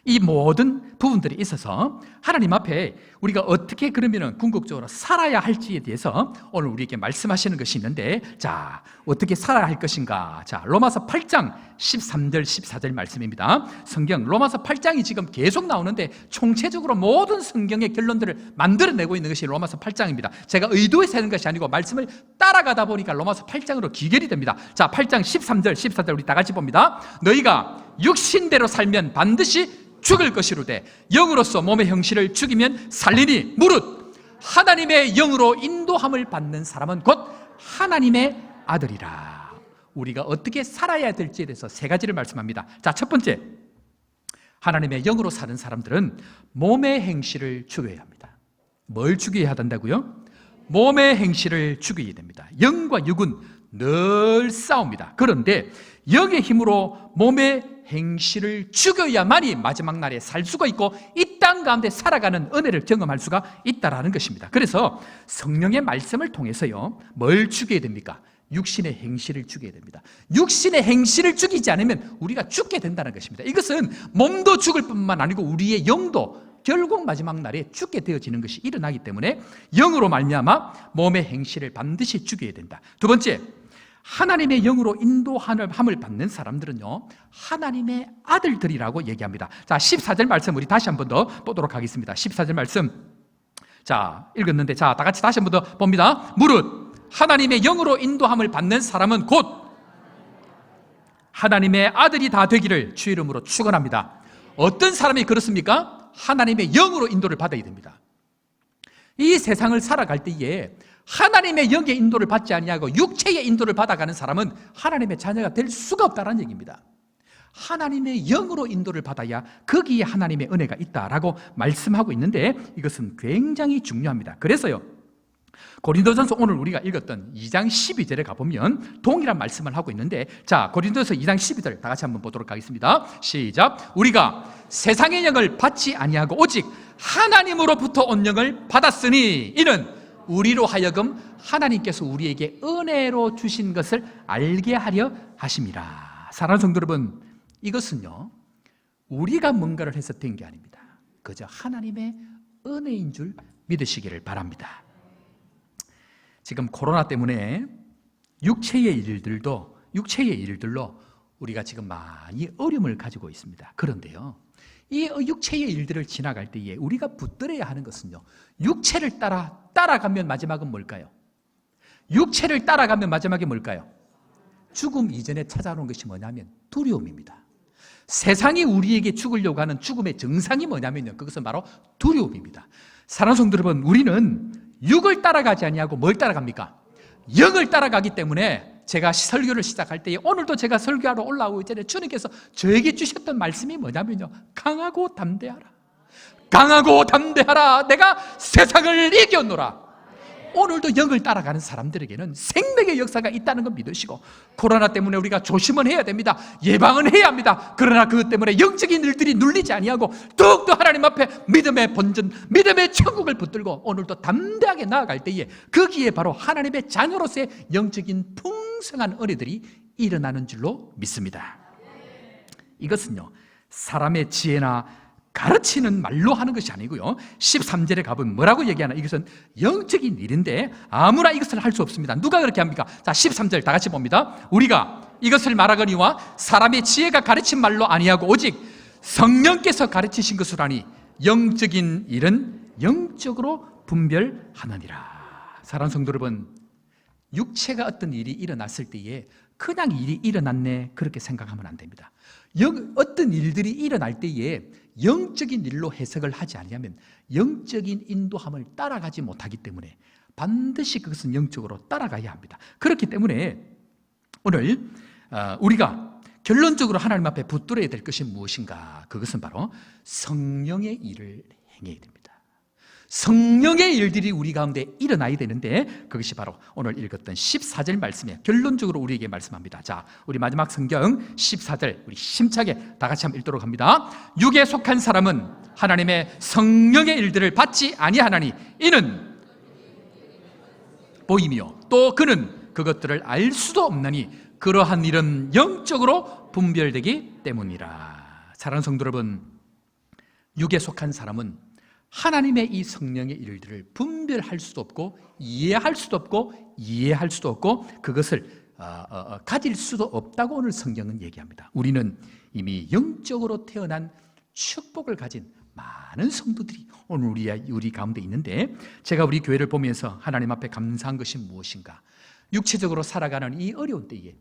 이 모든 부분들이 있어서 하나님 앞에 우리가 어떻게 그러면 궁극적으로 살아야 할지에 대해서 오늘 우리에게 말씀하시는 것이 있는데, 자, 어떻게 살아야 할 것인가? 자, 로마서 8장 13절 14절 말씀입니다. 성경 로마서 8장이 지금 계속 나오는데 총체적으로 모든 성경의 결론들을 만들어내고 있는 것이 로마서 8장입니다. 제가 의도해서 하는 것이 아니고 말씀을 따라가다 보니까 로마서 8장으로 기결이 됩니다. 자, 8장 13절 14절 우리 다 같이 봅니다. 너희가 육신대로 살면 반드시 죽을 것이로되 영으로서 몸의 형실을 죽이면 살리니 무릇 하나님의 영으로 인도함을 받는 사람은 곧 하나님의 아들이라. 우리가 어떻게 살아야 될지에 대해서 세 가지를 말씀합니다. 자, 첫 번째, 하나님의 영으로 사는 사람들은 몸의 행실을 죽여야 합니다. 뭘 죽여야 한다고요? 몸의 행실을 죽여야 됩니다. 영과 육은 늘 싸웁니다. 그런데 영의 힘으로 몸의 행실을 죽여야만이 마지막 날에 살 수가 있고 이 땅 가운데 살아가는 은혜를 경험할 수가 있다라는 것입니다. 그래서 성령의 말씀을 통해서요, 뭘 죽여야 됩니까? 육신의 행실을 죽여야 됩니다. 육신의 행실을 죽이지 않으면 우리가 죽게 된다는 것입니다. 이것은 몸도 죽을 뿐만 아니고 우리의 영도 결국 마지막 날에 죽게 되어지는 것이 일어나기 때문에 영으로 말미암아 몸의 행실을 반드시 죽여야 된다. 두 번째, 하나님의 영으로 인도함을 받는 사람들은요, 하나님의 아들들이라고 얘기합니다. 자, 14절 말씀 우리 다시 한 번 더 보도록 하겠습니다. 14절 말씀. 자, 읽었는데, 자, 다 같이 다시 한 번 더 봅니다. 무릇 하나님의 영으로 인도함을 받는 사람은 곧 하나님의 아들이 다 되기를 주 이름으로 축원합니다. 어떤 사람이 그렇습니까? 하나님의 영으로 인도를 받아야 됩니다. 이 세상을 살아갈 때에 하나님의 영의 인도를 받지 아니하고 육체의 인도를 받아가는 사람은 하나님의 자녀가 될 수가 없다는 얘기입니다. 하나님의 영으로 인도를 받아야 거기에 하나님의 은혜가 있다라고 말씀하고 있는데 이것은 굉장히 중요합니다. 그래서요, 고린도전서 오늘 우리가 읽었던 2장 12절에 가보면 동일한 말씀을 하고 있는데, 자, 고린도전서 2장 12절 다 같이 한번 보도록 하겠습니다. 시작. 우리가 세상의 영을 받지 아니하고 오직 하나님으로부터 온 영을 받았으니 이는 우리로 하여금 하나님께서 우리에게 은혜로 주신 것을 알게 하려 하심이라. 사랑하는 성도 여러분, 이것은요, 우리가 뭔가를 해서 된 게 아닙니다. 그저 하나님의 은혜인 줄 믿으시기를 바랍니다. 지금 코로나 때문에 육체의 일들로 우리가 지금 많이 어려움을 가지고 있습니다. 그런데요, 이 육체의 일들을 지나갈 때에 우리가 붙들어야 하는 것은요, 육체를 따라가면 마지막은 뭘까요? 육체를 따라가면 마지막이 뭘까요? 죽음 이전에 찾아오는 것이 뭐냐면 두려움입니다. 세상이 우리에게 죽으려고 하는 죽음의 정상이 뭐냐면요, 그것은 바로 두려움입니다. 사랑하는 성도 여러분, 우리는 육을 따라가지 아니하고 뭘 따라갑니까? 영을 따라가기 때문에 제가 설교를 시작할 때에, 오늘도 제가 설교하러 올라오기 전에 주님께서 저에게 주셨던 말씀이 뭐냐면요, 강하고 담대하라. 강하고 담대하라. 내가 세상을 이겼노라. 오늘도 영을 따라가는 사람들에게는 생명의 역사가 있다는 걸 믿으시고, 코로나 때문에 우리가 조심은 해야 됩니다. 예방은 해야 합니다. 그러나 그것 때문에 영적인 일들이 눌리지 아니하고 더욱더 하나님 앞에 믿음의 본전, 믿음의 천국을 붙들고 오늘도 담대하게 나아갈 때에 거기에 바로 하나님의 자녀로서의 영적인 풍성한 은혜들이 일어나는 줄로 믿습니다. 이것은요, 사람의 지혜나 가르치는 말로 하는 것이 아니고요, 13절에 가보면 뭐라고 얘기하나? 이것은 영적인 일인데 아무나 이것을 할 수 없습니다. 누가 그렇게 합니까? 자, 13절 다 같이 봅니다. 우리가 이것을 말하거니와 사람의 지혜가 가르친 말로 아니하고 오직 성령께서 가르치신 것으로 하니 영적인 일은 영적으로 분별하느니라. 사랑하는 성도 여러분, 육체가 어떤 일이 일어났을 때에 그냥 일이 일어났네 그렇게 생각하면 안 됩니다. 어떤 일들이 일어날 때에 영적인 일로 해석을 하지 않으면 영적인 인도함을 따라가지 못하기 때문에 반드시 그것은 영적으로 따라가야 합니다. 그렇기 때문에 오늘 우리가 결론적으로 하나님 앞에 붙들어야 될 것이 무엇인가? 그것은 바로 성령의 일을 행해야 됩니다. 성령의 일들이 우리 가운데 일어나야 되는데 그것이 바로 오늘 읽었던 14절 말씀이에요. 결론적으로 우리에게 말씀합니다. 자, 우리 마지막 성경 14절 우리 힘차게 다 같이 한번 읽도록 합니다. 육에 속한 사람은 하나님의 성령의 일들을 받지 아니하나니 이는 보이며 또 그는 그것들을 알 수도 없나니 그러한 일은 영적으로 분별되기 때문이라. 사랑하는 성도 여러분, 육에 속한 사람은 하나님의 이 성령의 일들을 분별할 수도 없고 이해할 수도 없고 그것을 가질 수도 없다고 오늘 성경은 얘기합니다. 우리는 이미 영적으로 태어난 축복을 가진 많은 성도들이 오늘 우리 가운데 있는데, 제가 우리 교회를 보면서 하나님 앞에 감사한 것이 무엇인가? 육체적으로 살아가는 이 어려운 때에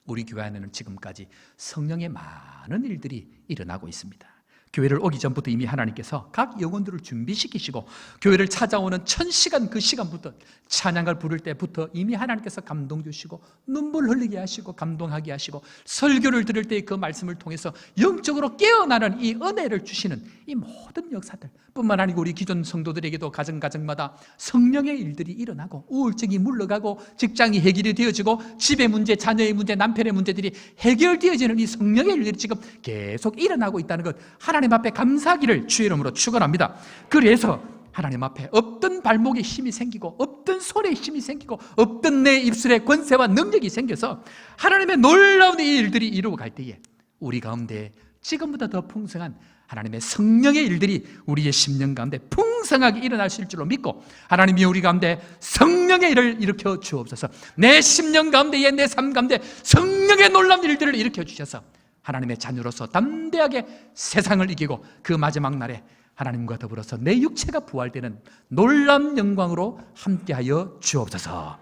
우리 교회 안에는 지금까지 성령의 많은 일들이 일어나고 있습니다. 교회를 오기 전부터 이미 하나님께서 각 영혼들을 준비시키시고 교회를 찾아오는 1000시간 그 시간부터 찬양을 부를 때부터 이미 하나님께서 감동 주시고 눈물 흘리게 하시고 감동하게 하시고 설교를 들을 때 그 말씀을 통해서 영적으로 깨어나는 이 은혜를 주시는 이 모든 역사들 뿐만 아니고 우리 기존 성도들에게도 가정마다 성령의 일들이 일어나고 우울증이 물러가고 직장이 해결이 되어지고 집의 문제, 자녀의 문제, 남편의 문제들이 해결되어지는 이 성령의 일들이 지금 계속 일어나고 있다는 것 하나님 앞에 감사하기를 주의 이름으로 축원합니다. 그래서 하나님 앞에 없던 발목에 힘이 생기고 없던 손에 힘이 생기고 없던 내 입술에 권세와 능력이 생겨서 하나님의 놀라운 이 일들이 이루어갈 때에 우리 가운데 지금보다 더 풍성한 하나님의 성령의 일들이 우리의 심령 가운데 풍성하게 일어날 수 있을 줄로 믿고 하나님이 우리 가운데 성령의 일을 일으켜 주옵소서. 내 심령 가운데에 내 삶 가운데 성령의 놀라운 일들을 일으켜 주셔서 하나님의 자녀로서 담대하게 세상을 이기고 그 마지막 날에 하나님과 더불어서 내 육체가 부활되는 놀라운 영광으로 함께하여 주옵소서.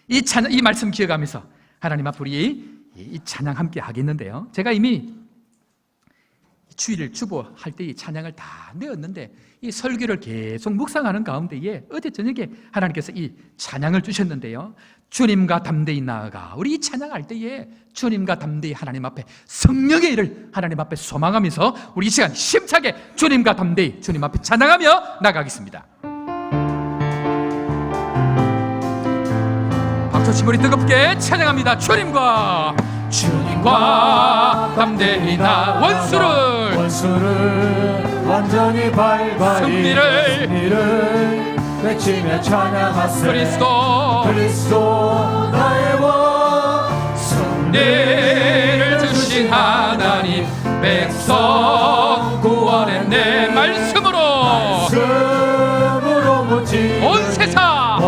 이 말씀 기억하면서 하나님 앞에 우리 이 찬양 함께 하겠는데요, 제가 이미 주일을 주보할 때 이 찬양을 다 내었는데 이 설교를 계속 묵상하는 가운데에 어제 저녁에 하나님께서 이 찬양을 주셨는데요, 주님과 담대히 나아가, 우리 이 찬양할 때에 주님과 담대히 하나님 앞에 성령의 일을 하나님 앞에 소망하면서 우리 이 시간 힘차게 주님과 담대히 주님 앞에 찬양하며 나가겠습니다. 박수치고 우리 뜨겁게 찬양합니다. 주님과 담대히 나 원수를 완전히 밟아 승리를 외치며 찬양하세. 그리스도 나의 왕 승리를 주신 하나님 백성 구원의 내 말씀으로 묻지 온 세상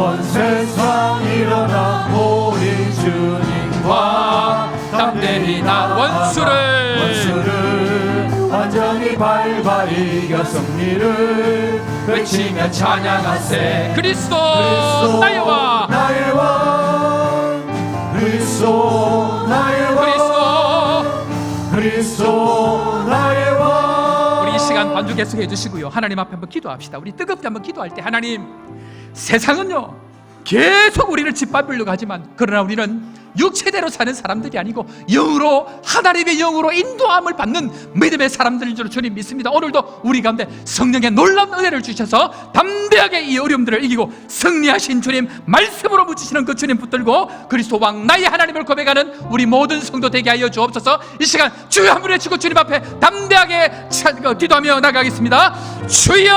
일어나 우리 주님과 담대히 나 원수를 완전히 밟아 이겨 승리를 외치며 찬양하세. 그리스도 나의 왕 그리스도 나의 왕. 우리 이 시간 반주 계속해 주시고요, 하나님 앞에 한번 기도합시다. 우리 뜨겁게 한번 기도할 때 하나님, 세상은요 계속 우리를 짓밟으려고 하지만 그러나 우리는 육체대로 사는 사람들이 아니고 영으로, 하나님의 영으로 인도함을 받는 믿음의 사람들인 줄 주님 믿습니다. 오늘도 우리 가운데 성령의 놀라운 은혜를 주셔서 담대하게 이 어려움들을 이기고 승리하신 주님 말씀으로 붙이시는 그 주님 붙들고 그리스도 왕 나의 하나님을 고백하는 우리 모든 성도 되게 하여 주옵소서. 이 시간 주여 한 분 외치고 주님 앞에 담대하게 기도하며 나가겠습니다. 주여,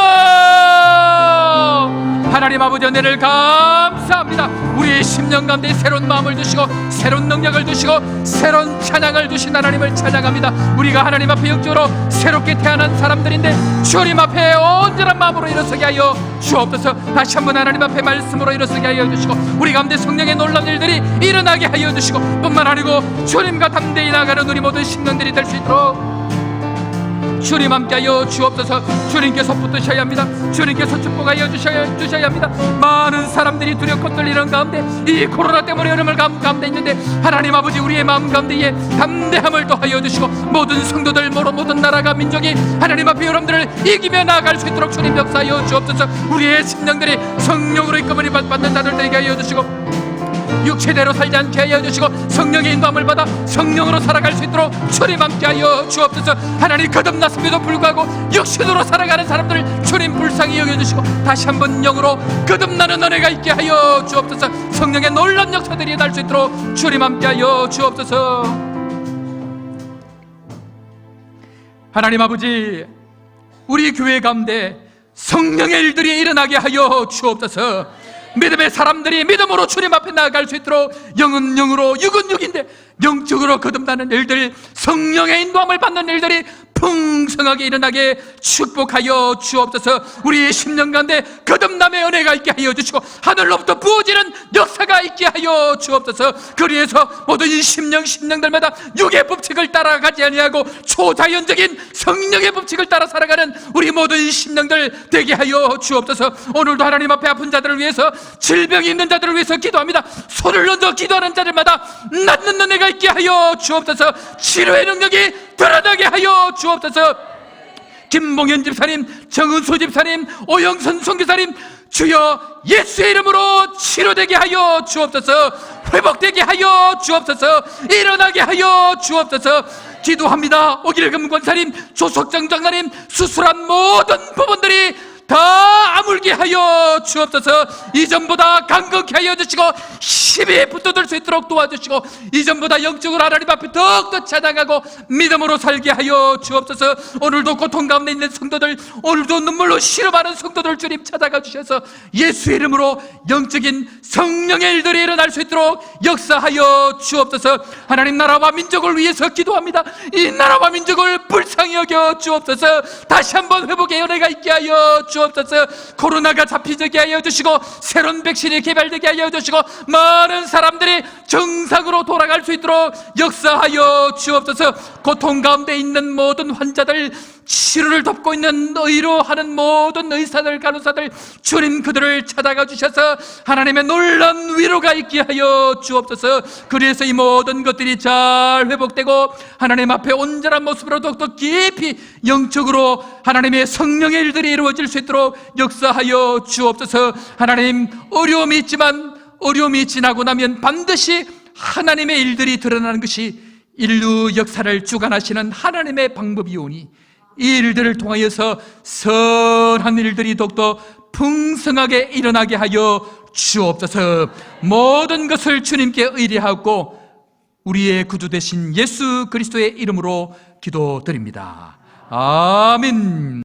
하나님 아버지 은혜를 감사합니다. 우리의 심령 가운데 새로운 마음을 주시고 새로운 능력을 주시고 새로운 찬양을 주신 하나님을 찬양합니다. 우리가 하나님 앞에 영적으로 새롭게 태어난 사람들인데 주님 앞에 온전한 마음으로 일어서게 하여 주옵소서. 다시 한번 하나님 앞에 말씀으로 일어서게 하여 주시고 우리 가운데 성령의 놀라운 일들이 일어나게 하여 주시고 뿐만 아니고 주님과 담대히 나가는 우리 모든 심령들이 될 수 있도록 주님 함께하여 주옵소서. 주님께서 붙드셔야 합니다. 주님께서 축복하여 주셔야 합니다. 많은 사람들이 두렵고 떨리는 가운데 이 코로나 때문에 여름을 가운데 있는데 하나님 아버지 우리의 마음 가운데에 담대함을 더하여 주시고 모든 성도들 모든 나라가 민족이 하나님 앞에 여러분들을 이기며 나아갈 수 있도록 주님 역사하여 주옵소서. 우리의 심령들이 성령으로 이끌림을 받는 자들 되게 하여 주시고 육체대로 살지 않게 하여 주시고 성령의 인도함을 받아 성령으로 살아갈 수 있도록 주님 함께하여 주옵소서. 하나님 거듭났음에도 불구하고 육신으로 살아가는 사람들 주님 불쌍히 여겨주시고 다시 한번 영으로 거듭나는 은혜가 있게 하여 주옵소서. 성령의 놀라운 역사들이 날 수 있도록 주님 함께하여 주옵소서. 하나님 아버지, 우리 교회 가운데 성령의 일들이 일어나게 하여 주옵소서. 믿음의 사람들이 믿음으로 주님 앞에 나아갈 수 있도록 영은 영으로 육은 육인데 영적으로 거듭나는 일들, 성령의 인도함을 받는 일들이 풍성하게 일어나게 축복하여 주옵소서. 우리의 심령 가운데 거듭남의 은혜가 있게 하여 주시고 하늘로부터 부어지는 역사가 있게 하여 주옵소서. 그리해서 모든 심령들마다 육의 법칙을 따라가지 아니하고 초자연적인 성령의 법칙을 따라 살아가는 우리 모든 심령들 되게 하여 주옵소서. 오늘도 하나님 앞에 아픈 자들을 위해서, 질병이 있는 자들을 위해서 기도합니다. 손을 얹어 기도하는 자들마다 낫는 은혜가 있게 하여 주옵소서. 치료의 능력이 드러나게 하여 주옵소서. 김봉현 집사님, 정은수 집사님, 오영선 선교사님, 주여 예수의 이름으로 치료되게 하여 주옵소서. 회복되게 하여 주옵소서. 일어나게 하여 주옵소서. 기도합니다. 오길금 권사님, 조석정 장사님, 수술한 모든 부분들이 다 아물게 하여 주옵소서. 이전보다 강건케 하여 주시고 힘이 붙어들 수 있도록 도와주시고 이전보다 영적으로 하나님 앞에 더욱더 찬양하고 믿음으로 살게 하여 주옵소서. 오늘도 고통 가운데 있는 성도들, 오늘도 눈물로 시름하는 성도들 주님 찾아가 주셔서 예수의 이름으로 영적인 성령의 일들이 일어날 수 있도록 역사하여 주옵소서. 하나님 나라와 민족을 위해서 기도합니다. 이 나라와 민족을 불쌍히 여겨 주옵소서. 다시 한번 회복의 은혜가 있게 하여 주옵소서. 코로나가 잡히게 하여 주시고 새로운 백신이 개발되게 하여 주시고 많은 사람들이 정상으로 돌아갈 수 있도록 역사하여 주옵소서. 고통 가운데 있는 모든 환자들, 치료를 돕고 있는 의로 하는 모든 의사들, 간호사들, 주님 그들을 찾아가 주셔서 하나님의 놀라운 위로가 있게 하여 주옵소서. 그래서 이 모든 것들이 잘 회복되고 하나님 앞에 온전한 모습으로 더욱더 깊이 영적으로 하나님의 성령의 일들이 이루어질 수 있도록 역사하여 주옵소서. 하나님, 어려움이 있지만 어려움이 지나고 나면 반드시 하나님의 일들이 드러나는 것이 인류 역사를 주관하시는 하나님의 방법이오니 이 일들을 통하여서 선한 일들이 더욱더 풍성하게 일어나게 하여 주옵소서. 모든 것을 주님께 의뢰하고 우리의 구주 되신 예수 그리스도의 이름으로 기도드립니다. 아멘.